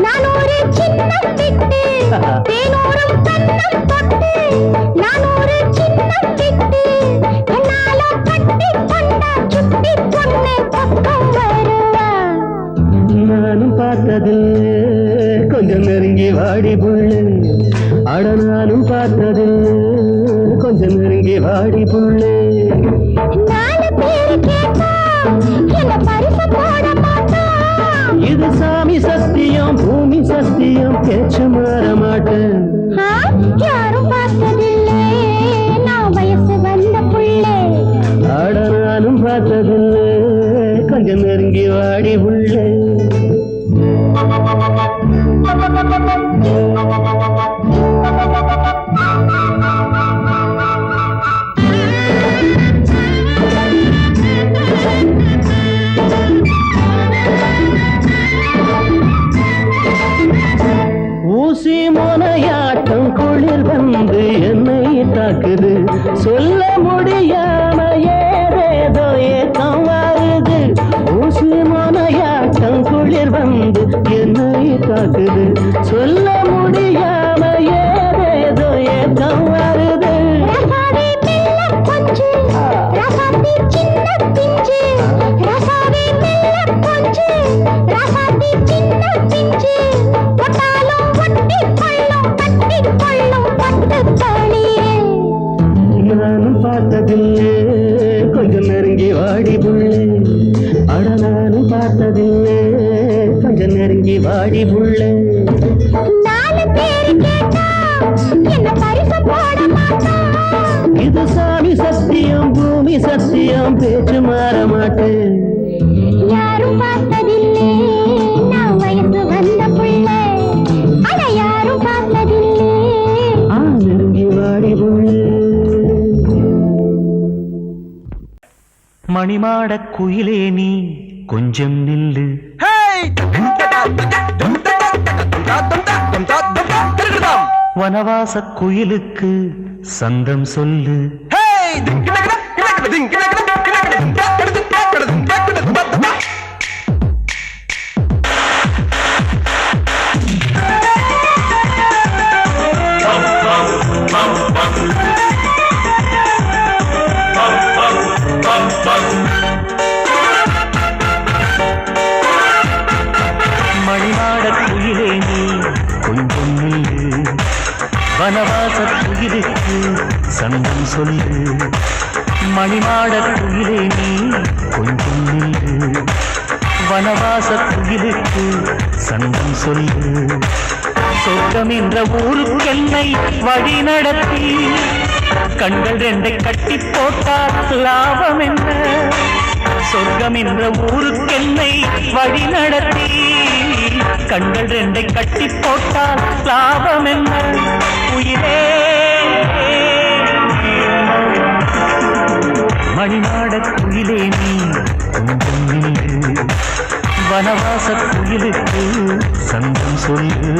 [SPEAKER 3] நான் ஒரு சின்னம் விட்டு தேனூரும் கண்ணம் தொட்டு நான் ஒரு சின்னம் விட்டு என்னால கட்டி கொண்டா சுட்டி பொண்ணு பக்கம் வருவா
[SPEAKER 2] நானும் பார்த்ததில்லை கொஞ்சம் நெருங்கி வாடி புள்ளை அட நானும் பார்த்ததில்லை கொஞ்சம் நெருங்கி வாடி புள்ளை
[SPEAKER 3] நாலு பேரு கேட்டா என்ன பரிசு போட மாட்டா
[SPEAKER 2] இது சாமி சத்தியம் பூமி சத்தியம் பேச்சு மாற மாட்டேன்
[SPEAKER 3] யாரும் பார்த்ததில்லை நான் வயசு வந்த புள்ளே
[SPEAKER 2] ஆட நானும் பார்த்ததில்லை கொஞ்சம் நெருங்கி வாடி புள்ளை தாக்குது சொல்ல முடியாம ஏதேதோ ஏக்கம் வருது ஊசி மோனையாட்டம் குளிர் வந்து என்னை தாக்குது சொல்ல முடியாம ஏதேதோ ஏக்கம் வருது நானும் பார்த்ததில்லை கொஞ்சம் நெருங்கி வாடி புள்ளே அட நானும் பார்த்ததில்லை கொஞ்சம் நெருங்கி வாடி புள்ளே இது சாமி சத்தியம் பூமி சத்தியம் பேச்சு மாற மாட்டேன்
[SPEAKER 3] யாரும் பார்த்ததில்லை நான் வயசு வந்த பிள்ளை அட யாரும் பார்த்ததில்லை
[SPEAKER 2] நெருங்கி வாடி புள்ளே
[SPEAKER 4] மணிமாட குயிலே நீ கொஞ்சம் நில்லு வனவாச குயிலுக்கு சந்தம் சொல்லு மணிமாட குயிலே நீ கொஞ்சம் நில்லு வனவாச குயிலுக்கு சந்தம் சொல்லு மணிமாட குயிலே நீ கொஞ்சம் நில்லு வனவாச குயிலுக்கு சந்தம் சொல்லு சொர்க்கம் என்ற ஊருக்கென்னை வழி நடத்தி கண்கள் ரெண்டை கட்டி போட்டால் லாபம் என்ன சொர்க்கம் என்ற ஊருக்கென்னை வழி நடத்தி கண்கள் ரெண்டை கட்டி போட்டால் லாபம் என்ன உயிரே மணிநாட குயிலே நீ கொஞ்சம் நில்லு வனவாச குயிலுக்கு சந்தம் சொல்லு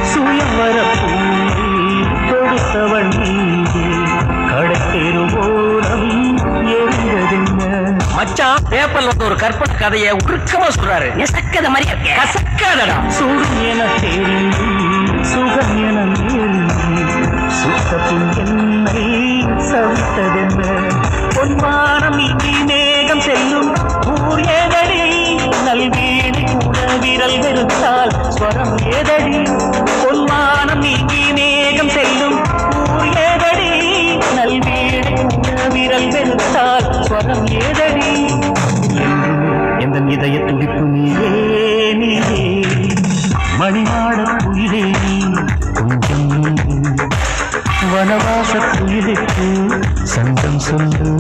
[SPEAKER 4] சுயவர பூங்கி கொடுத்தவன் நீங்கி கடத்தெருவோரம் எரிந்ததென்ன
[SPEAKER 2] மச்சான் பேப்பர்ல ஒரு கற்பனை கதையை உருக்கமா சொல்றாரு நெசக்கத மாதிரி கசக்காதடா
[SPEAKER 4] சுகம் என தெரிந்து சுகம் என நேர்ந்து சுத்தத்தின் என்னை சவித்ததென்ன பொன்மானம் இனி மேகம் செல்லும் ஊர் ஏதடி நல்வீடு கூட விரல் வெறுத்தால் ஸ்வரம் ஏதடி பொன்மானம் இனி மேகம் செல்லும் ஊர் ஏதடி நல்வீடு கூட விரல் வெறுத்தால் ஸ்வரம் ஏதடி எந்த இதய துடிப்பு நீயே நீயே மணிநாட குயிலே நீ கொஞ்சம் வனவாச குயிலுக்கு சந்தம் சொல்லு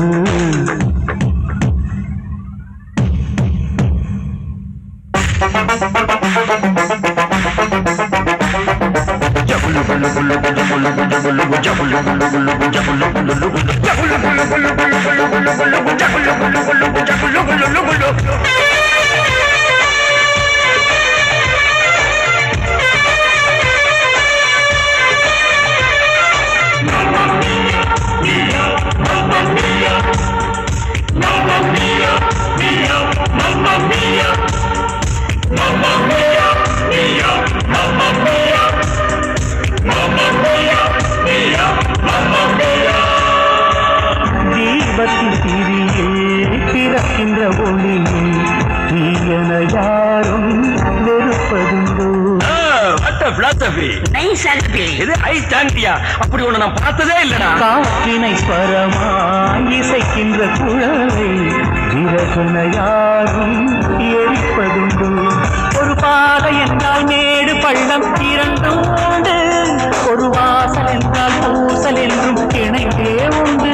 [SPEAKER 4] தீபத்தின் திரியில் பிறக்கின்ற ஒளியில் தீயன யாரும் வெறுப்பதுண்டோ
[SPEAKER 2] அப்படி ஒண்ணு நான் பார்த்ததே இல்லடா
[SPEAKER 4] காற்றினை ஸ்வரமாய் இசைக்கின்ற குழலை விரகன யாரும் எரிப்பதுண்டோ ஒரு பாதை என்றால் மேடு பள்ளம் இரண்டும் உண்டு ஒரு வாசல் என்றால் பூசல் என்றும் இணைந்தே உண்டு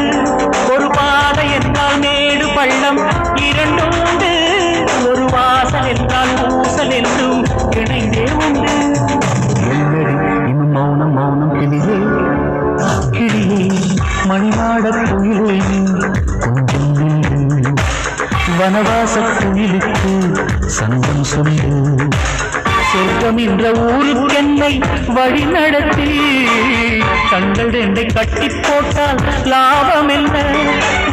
[SPEAKER 4] ஒரு பாதை என்றால் மேடு பள்ளம் வனவாசக்குயிலுக்கு சங்கம் சொல்லு சொர்க்கம் என்ற ஊருக்கென்னை வழி நடத்தி கண்கள் ரெண்டை கட்டி போட்டால் லாபம் என்ன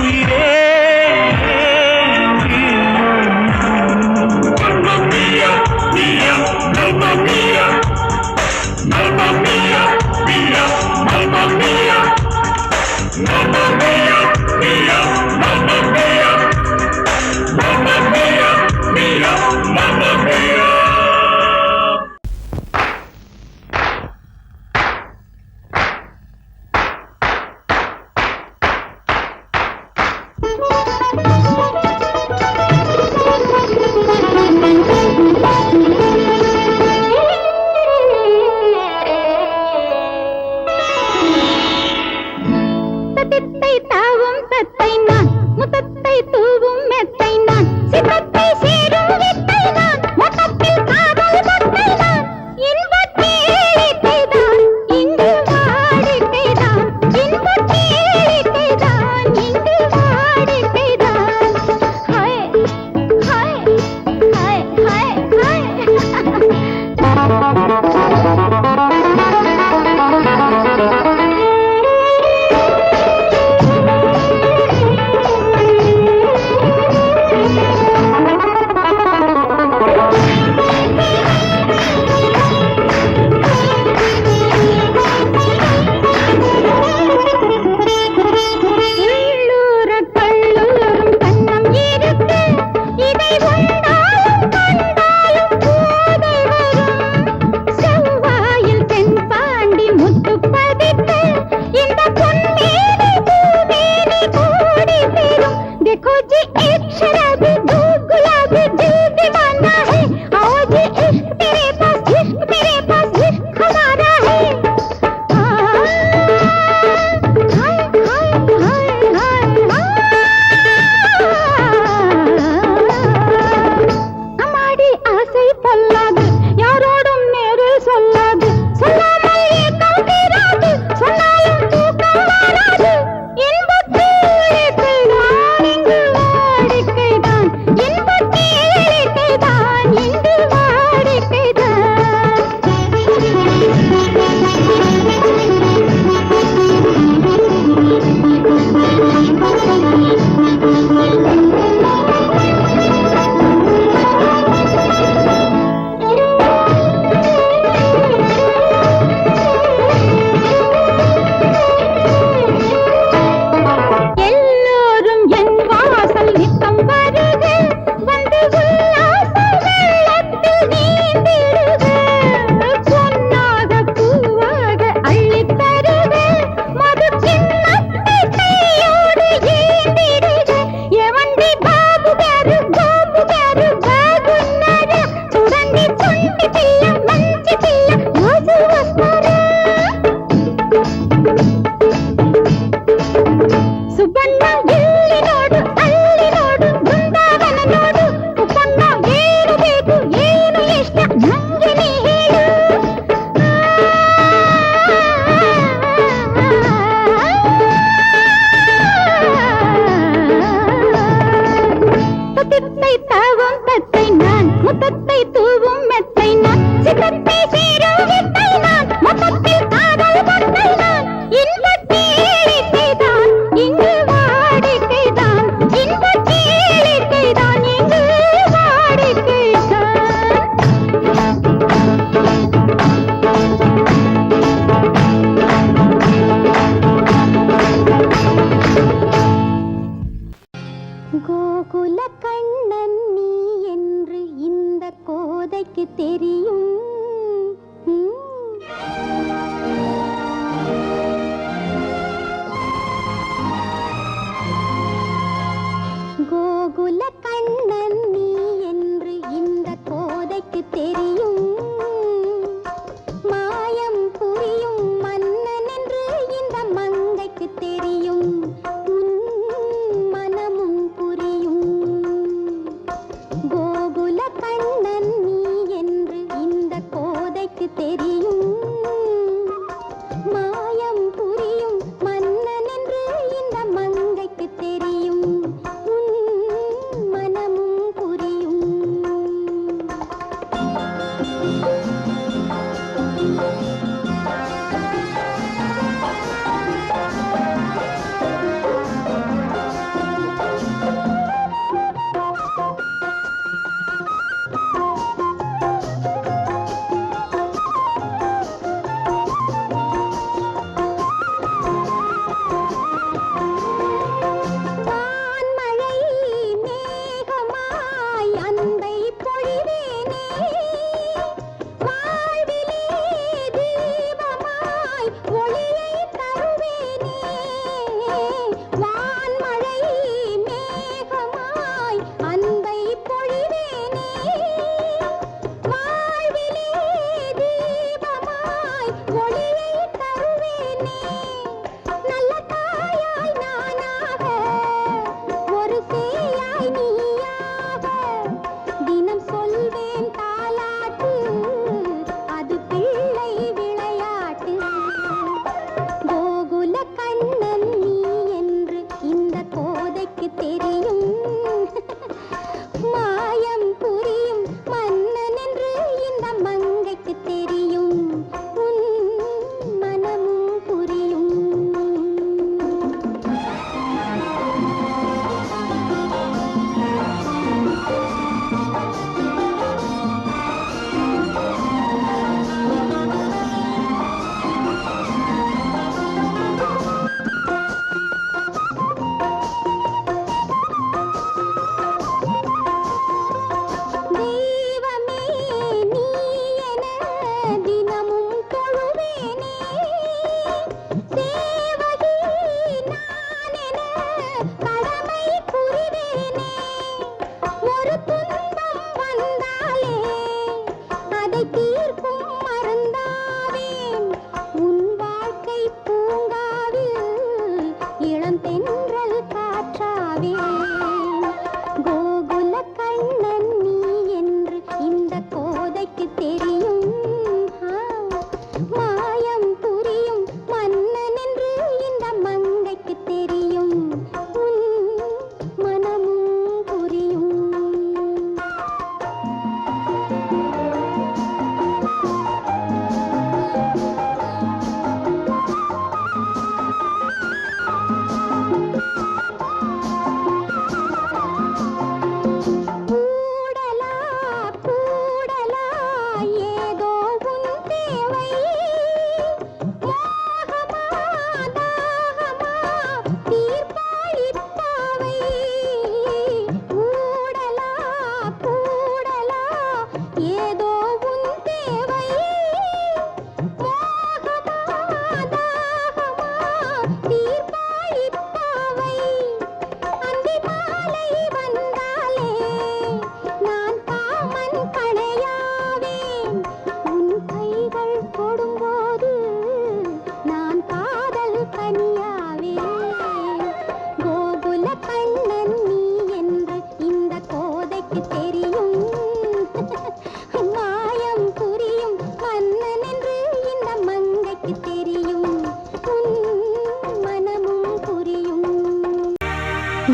[SPEAKER 4] உயிரே
[SPEAKER 6] கோகுல கண்ணன் நீ என்று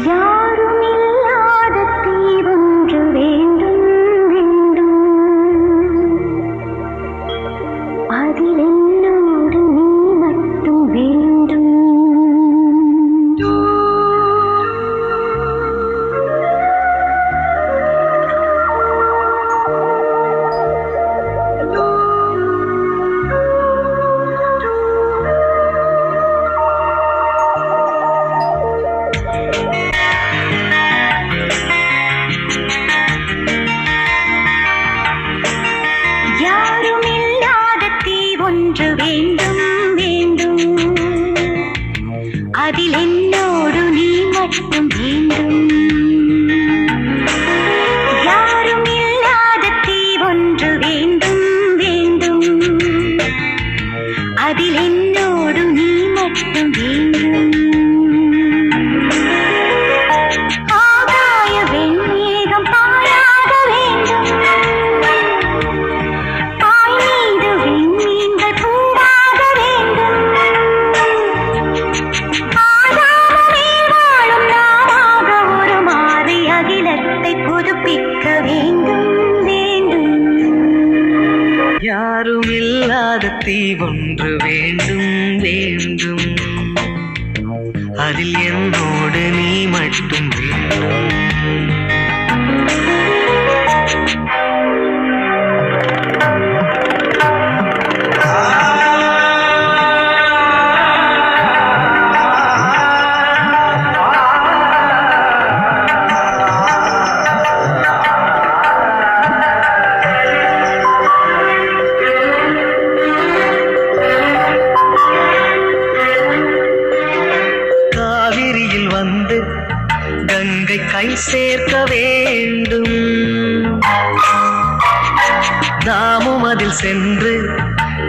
[SPEAKER 3] யாரும் இல்லாத தீவொன்று வேண்டும் வேண்டும் அதில் என்னோடு நீ மட்டும் வேண்டும் ஒன்று வேண்டும் வேண்டும் அதில் என்னோடு நீ மட்டும் வேண்டும் யாரும் இல்லாத தீ ஒன்று வேண்டும் வேண்டும் அதில் என்னோடு நீ மட்டும் வேண்டும் ஆகாய வெண்மேகம் பாராக வேண்டும்
[SPEAKER 5] யாரும் இல்லாத தீ ஒன்று வேண்டும் வேண்டும் அதில் என்னோடு நீ மட்டும் வேண்டும் கங்கை கை சேர்க்க வேண்டும் நாமும் அதில் சென்று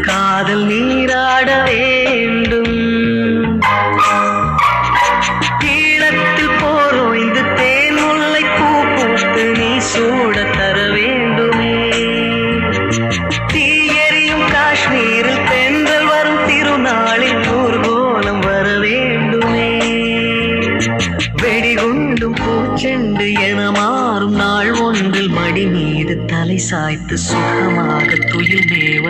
[SPEAKER 5] காதல் நீராட வேண்டும் ஈழத்தில் போரோய்ந்து தேன் முல்லை பூ பூத்து நீ சூட தர வேண்டுமே தீயெறியும் காஷ்மீரில் தென்றல் வரும் திருநாளில் ஊர்கோலம் வர வேண்டுமே வெடிகுண்டும் பூச்செண்டு என மாறும் நாள் ஒன்றில் மடி மீது தலை சாய்த்து சுகமாக துயில் மேவ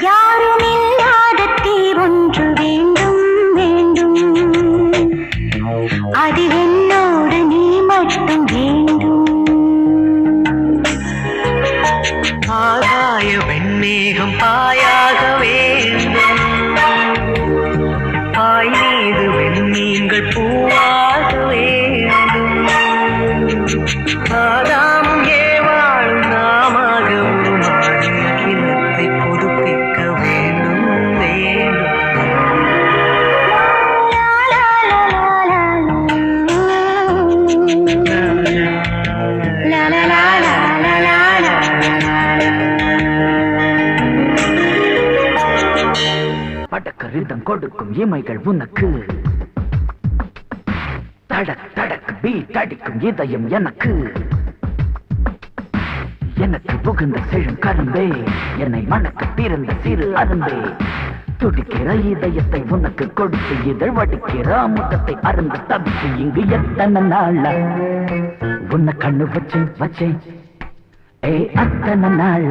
[SPEAKER 3] யாரும் இல்லாத தீ ஒன்று வேண்டும் வேண்டும் அதில் என்னோடு நீ மட்டும் வேண்டும்
[SPEAKER 5] ஆகாய வெண்மேகம் பாயாக வேண்டும் பாய் மீது வெண்மீன்கள் பூவாக வேண்டும் ஆதாமும் ஏவாளும் நாமாக உருமாறி அகிலத்தை புதுப்பிக்க வேண்டும் வேண்டும்
[SPEAKER 6] படக்கரிதம் கொடுக்கும் இமைகள் உனக்கு தடக் தடக் பீட் அடிக்கும் இதயம் எனக்கு எனக்கு புகுந்த செழும் கரும்பே என்னை மணக்க பிறந்த சிறு அரும்பே துடிக்கிற இதயத்தை உனக்கு கொடுத்து இதழ் வடிக்கிற அமுதத்தை அருந்த தவித்து இங்கு எத்தனை நாள உன்னை கண்ணு வச்சேன் வச்சேன் ஏ அத்தனை நாள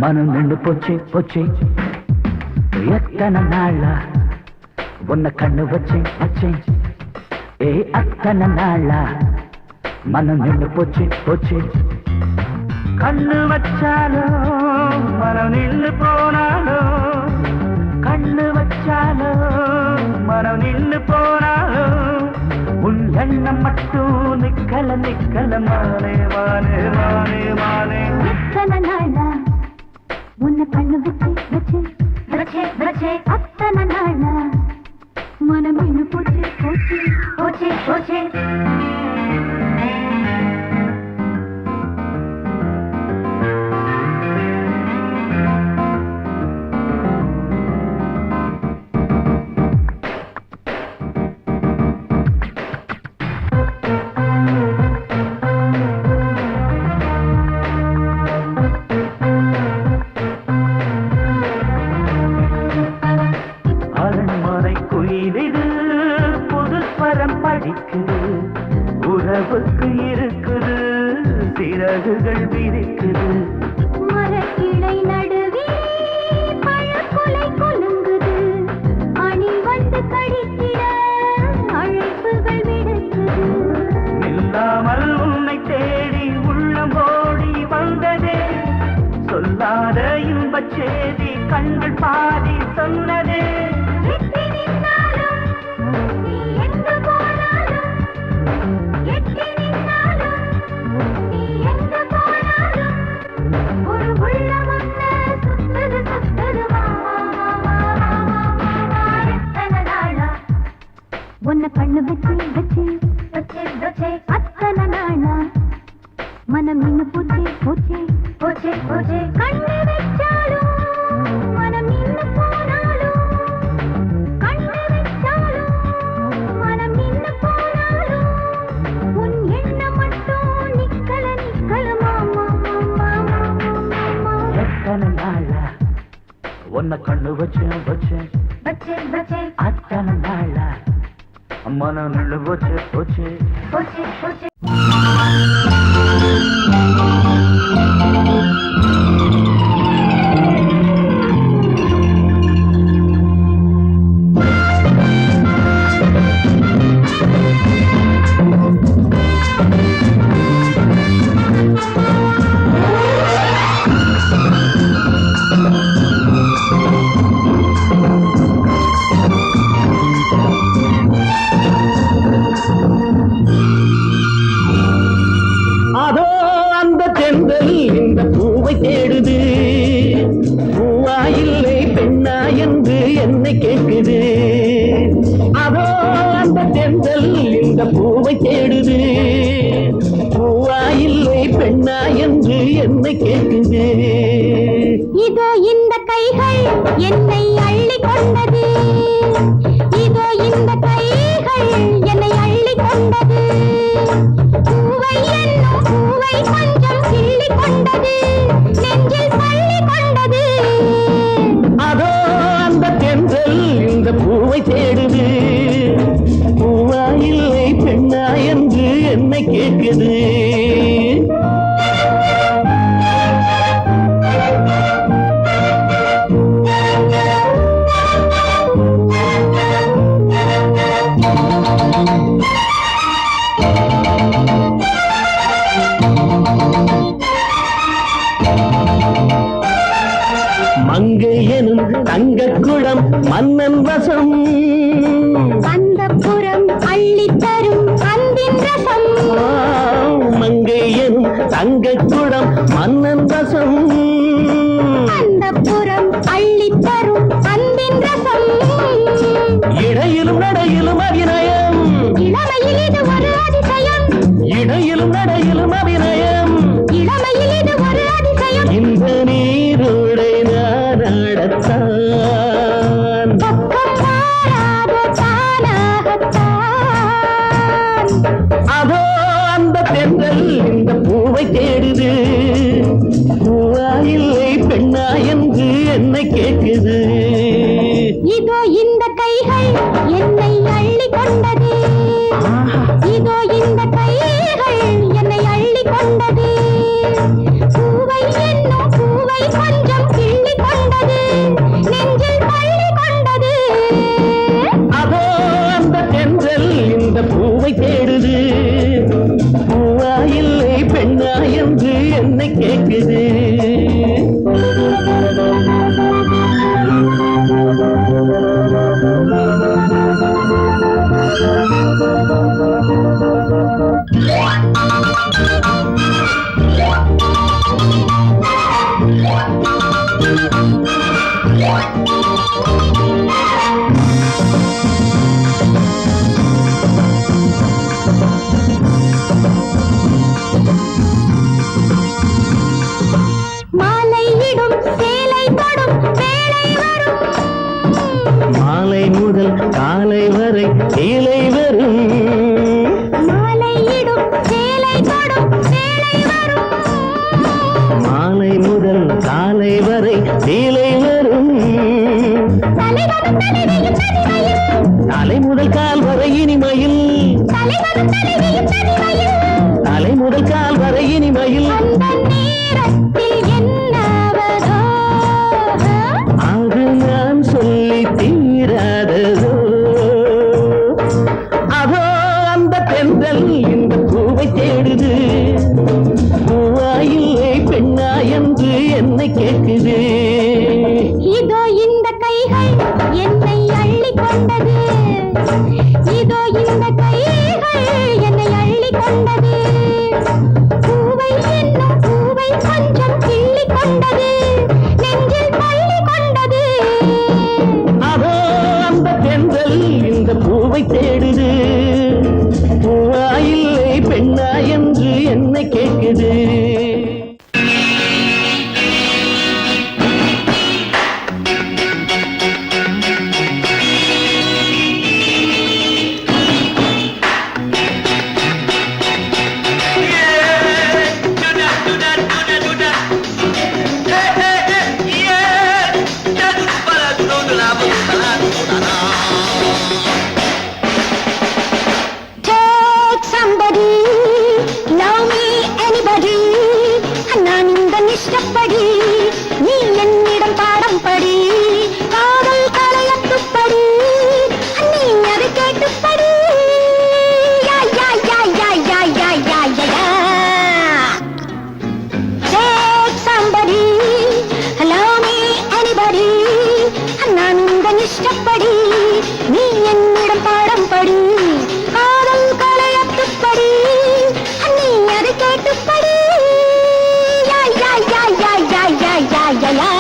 [SPEAKER 6] மனம் நின்று போச்சு போச்சு எத்தனை நாளா உன்னை கண்ணு வச்சேன் வச்சேன் ஏ அத்தனை நாளா மனம் நின்று போச்சு போச்சு கண்ணு வச்சாலும் மனம் நின்று போனாலும் கண்ணு வச்சாலும் மனம் நின்று போனாலும் உன் எண்ணம் மட்டும் நிக்கல நிக்கல மானே மானே மானே மானே
[SPEAKER 3] எத்தனை நாளா உன்னை கண்ணு வச்சு வச்சு வச்சே வச்சே அத்தனை நாளா மனம் இன்னும் போச்சு போச்சு போச்சே போச்சே
[SPEAKER 6] அரண்மனை குயிலிது புது ஸ்வரம் சிறகுகள் விரிக்குது.
[SPEAKER 3] மரக்கிளை நடுவே பழக்குலை குலுங்குது. அணி வந்து கழித்திட அழைப்புகள் விடுக்குது.
[SPEAKER 6] இல்லாமல் உன்னை தேடி உள்ளம் ஓடி வந்ததே, சொல்லாத இன்பச் செய்தி கண்கள் பாதி சொன்னதே.
[SPEAKER 3] எட்டி நின்னாலும் நீ எங்கு போனாலும், எட்டி நின்னாலும் நீ எங்கு போனாலும், ஒரு உள்ளம் ஒன்று சுத்துது சுத்துது எத்தனை நாளா உன்னை கண்ணு வச்சு வச்சு வச்சு வச்சு அத்தனை நாளா மனம் இன்னும் போச்சே போச்சே போச்சே போச்சே. கண்ணு வச்சாலும் மனம் இன்னும் போனாலும், கண்ணு வச்சாலும் மனம் இன்னும் போனாலும், உன் எண்ணம் மட்டும் நிக்கல நிக்கல மாமா மாமா மாமா.
[SPEAKER 6] எத்தனை நாளா உன்னை கண்ணு வச்சேன் வச்சேன்
[SPEAKER 3] வச்சே வச்சே
[SPEAKER 6] அத்தனை நாளா மனம் நின்று போச்சு போச்சு.
[SPEAKER 3] போச்சே போச்சே.
[SPEAKER 2] அதோ அந்த தென்றல் இந்த பூவை தேடுது, பூவா இல்லை பெண்ணா என்று என்னை கேட்குது. அதோ அந்த தென்றல் இந்த பூவை தேடுது, பூவா இல்லை பெண்ணா என்று என்னை கேட்குது.
[SPEAKER 3] இதோ இந்த கைகள் என்னை அள்ளி கொண்டது, இதோ இந்த கைகள் என்னை அள்ளி கொண்டது. பூவை என்னும் பூவை கொஞ்சம் கிள்ளி கொண்டது, நெஞ்சில் பள்ளி கொண்டது.
[SPEAKER 2] அதோ அந்த தென்றல் இந்த பூவை தேடுது, பூவா இல்லை பெண்ணா என்று என்னை கேட்குது. மங்கை எனும் தங்கக்குடம் மன்னன் வசம்,
[SPEAKER 3] அந்த புறம் அள்ளித்தரும் அன்பின் ரசம்.
[SPEAKER 2] மங்கை எனும் தங்கக்குடம் மன்னன் வசம்,
[SPEAKER 3] அந்த புறம் அள்ளித்தரும் அன்பின் ரசம்.
[SPEAKER 2] இடையிலும் நடையிலும் அபிநயம்,
[SPEAKER 3] இளமையில் இது ஒரு அதிசயம்,
[SPEAKER 2] இடையிலும் நடையிலும் அபிநயம்.
[SPEAKER 3] இளமையில் இது ஒரு அதிசயம்.
[SPEAKER 2] இந்த நீரோடை நாடத்தான்,
[SPEAKER 3] பக்கம் மாறாத தானாகத்தான்.
[SPEAKER 2] அதோ அந்த தென்றல் இந்த பூவை தேடுது, பூவா இல்லை பெண்ணா என்று என்னை கேட்குது.
[SPEAKER 3] இதோ இந்த கைகள் என்னை அள்ளி கொண்டது, இதோ இந்த கைகள் என்னை அள்ளி கொண்டது. பூவை என்னும் பூவை கொஞ்சம் கிள்ளி கொண்டது, நெஞ்சில் பள்ளி கொண்டது.
[SPEAKER 2] அதோ அந்த தென்றல் இந்த பூவை தேடுது, பூவா இல்லை பெண்ணா என்று என்னை கேட்குது.
[SPEAKER 3] மாலையிடும் சேலை தொடும் வேளை வரும்,
[SPEAKER 2] மாலை முதல் காலை வரை கீழே வரும்,
[SPEAKER 3] மாலையிடும் சேலை தொடும் வேளை வரும்.
[SPEAKER 2] மாலை முதல் காலை வரை கீழே வரும்.
[SPEAKER 3] தலைவர்
[SPEAKER 2] தலை முதல் கால் வரை இனிமையில் தலை முதல் கால் வரை இனிமையில் அது நான் சொல்லி தீராததோ அதோ அந்த பெண்கள் இந்த பூவை தேடுது பூவா இல்லை பெண்ணா என்று என்னை கேட்குது
[SPEAKER 3] இதோ இந்த கைகள் என்னை அள்ளி கொண்டது இதோ இந்த கைகள் என்னை அள்ளி கொண்டது பூவை என்னும் பூவை கொஞ்சம் கிள்ளி கொண்டது நெஞ்சில் பள்ளி கொண்டது
[SPEAKER 2] அதோ அந்த பெண்கள் இந்த பூவை தேடுது பூவா இல்லை பெண்ணா என்று என்னை கேட்குது
[SPEAKER 3] Take somebody, love me anybody. நான் இந்த இஷ்டப்படி நீ என்னிடம் பாடம் படி காதல் கலையத்துப்படி நீ அதை கேட்டுப்படி யா யா யா யா யா யா யா யா Take somebody, love me anybody. நான் இந்த இஷ்டப்படி நீ என்னிடம் பாடம் படி காதல் கலையத்துப்படி நீ அதை கேட்டுப்படி யா யா யா யா யா யா யா யா யா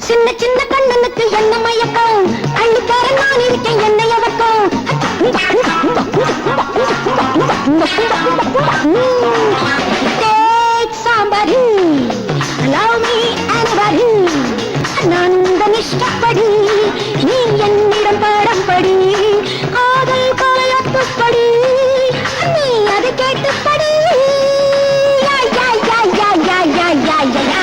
[SPEAKER 3] சின்ன சின்ன கண்ணனுக்கு என்ன மயக்கம் அள்ளித்தர நான் இருக்கேன் என்னை அவக்கம் Take somebody, love me anybody. நான் இந்த இஷ்டப்படி நீ என்னிடம் பாடம் படி காதல் கலையத்துப்படி நீ அதை கேட்டுப்படி யா யா யா யா யா யா யா யா யா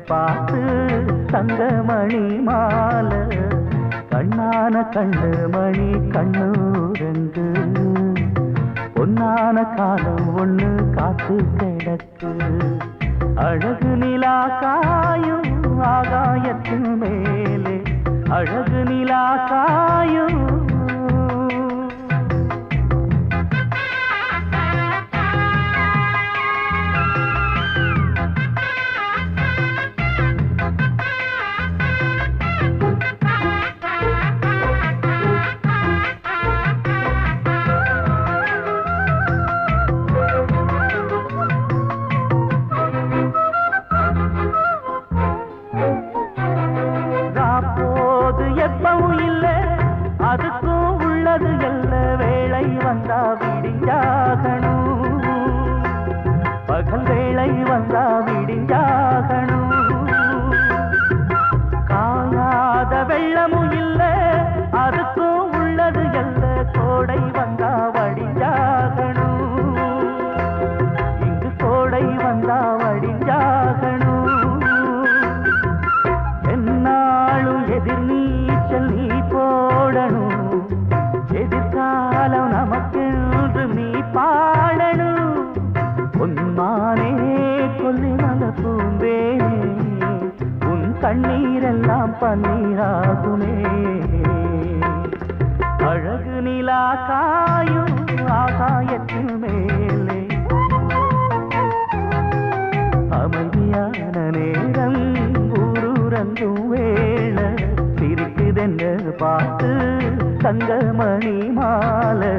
[SPEAKER 4] பார்த்து தங்கமணி மாலை கண்ணான கண்ணு மணி கண்ணூரங்கு பொன்னான காலம் ஒண்ணு காத்து கிடக்கு அழகு நிலா காயும் ஆகாயத்தின் மேலே அழகு நிலா காயும் எப்பவும் இல்ல அதுக்கும் உள்ளது எல்ல வேளை வந்தா விடிஞ்சாகணும் பகல் வேளை வந்தா விடிஞ்சாகணும் காயாத வெள்ளமும் இல்ல அதுக்கும் உள்ளது எல்ல கோடை வந்தா வடிஞ்சாகணும் இங்கு கோடை வந்தா வடிஞ்சாகணும் என்னாலும் எதிர் நீச்சல் நீ போடணும் எதிர்காலம் நமக்கென்று நீ பாடணும் பொன்மானே கொல்லிமல பூந்தேனே உன் கண்ணீரெல்லாம் பன்னீராகுமே அழகு நிலா காயும் ஆகாயத்தின் மேலே அமைதியான நேரம் ஊரூரங்கும் வேள சிரிக்குதென்று பார்த்து தங்கமணி மாலை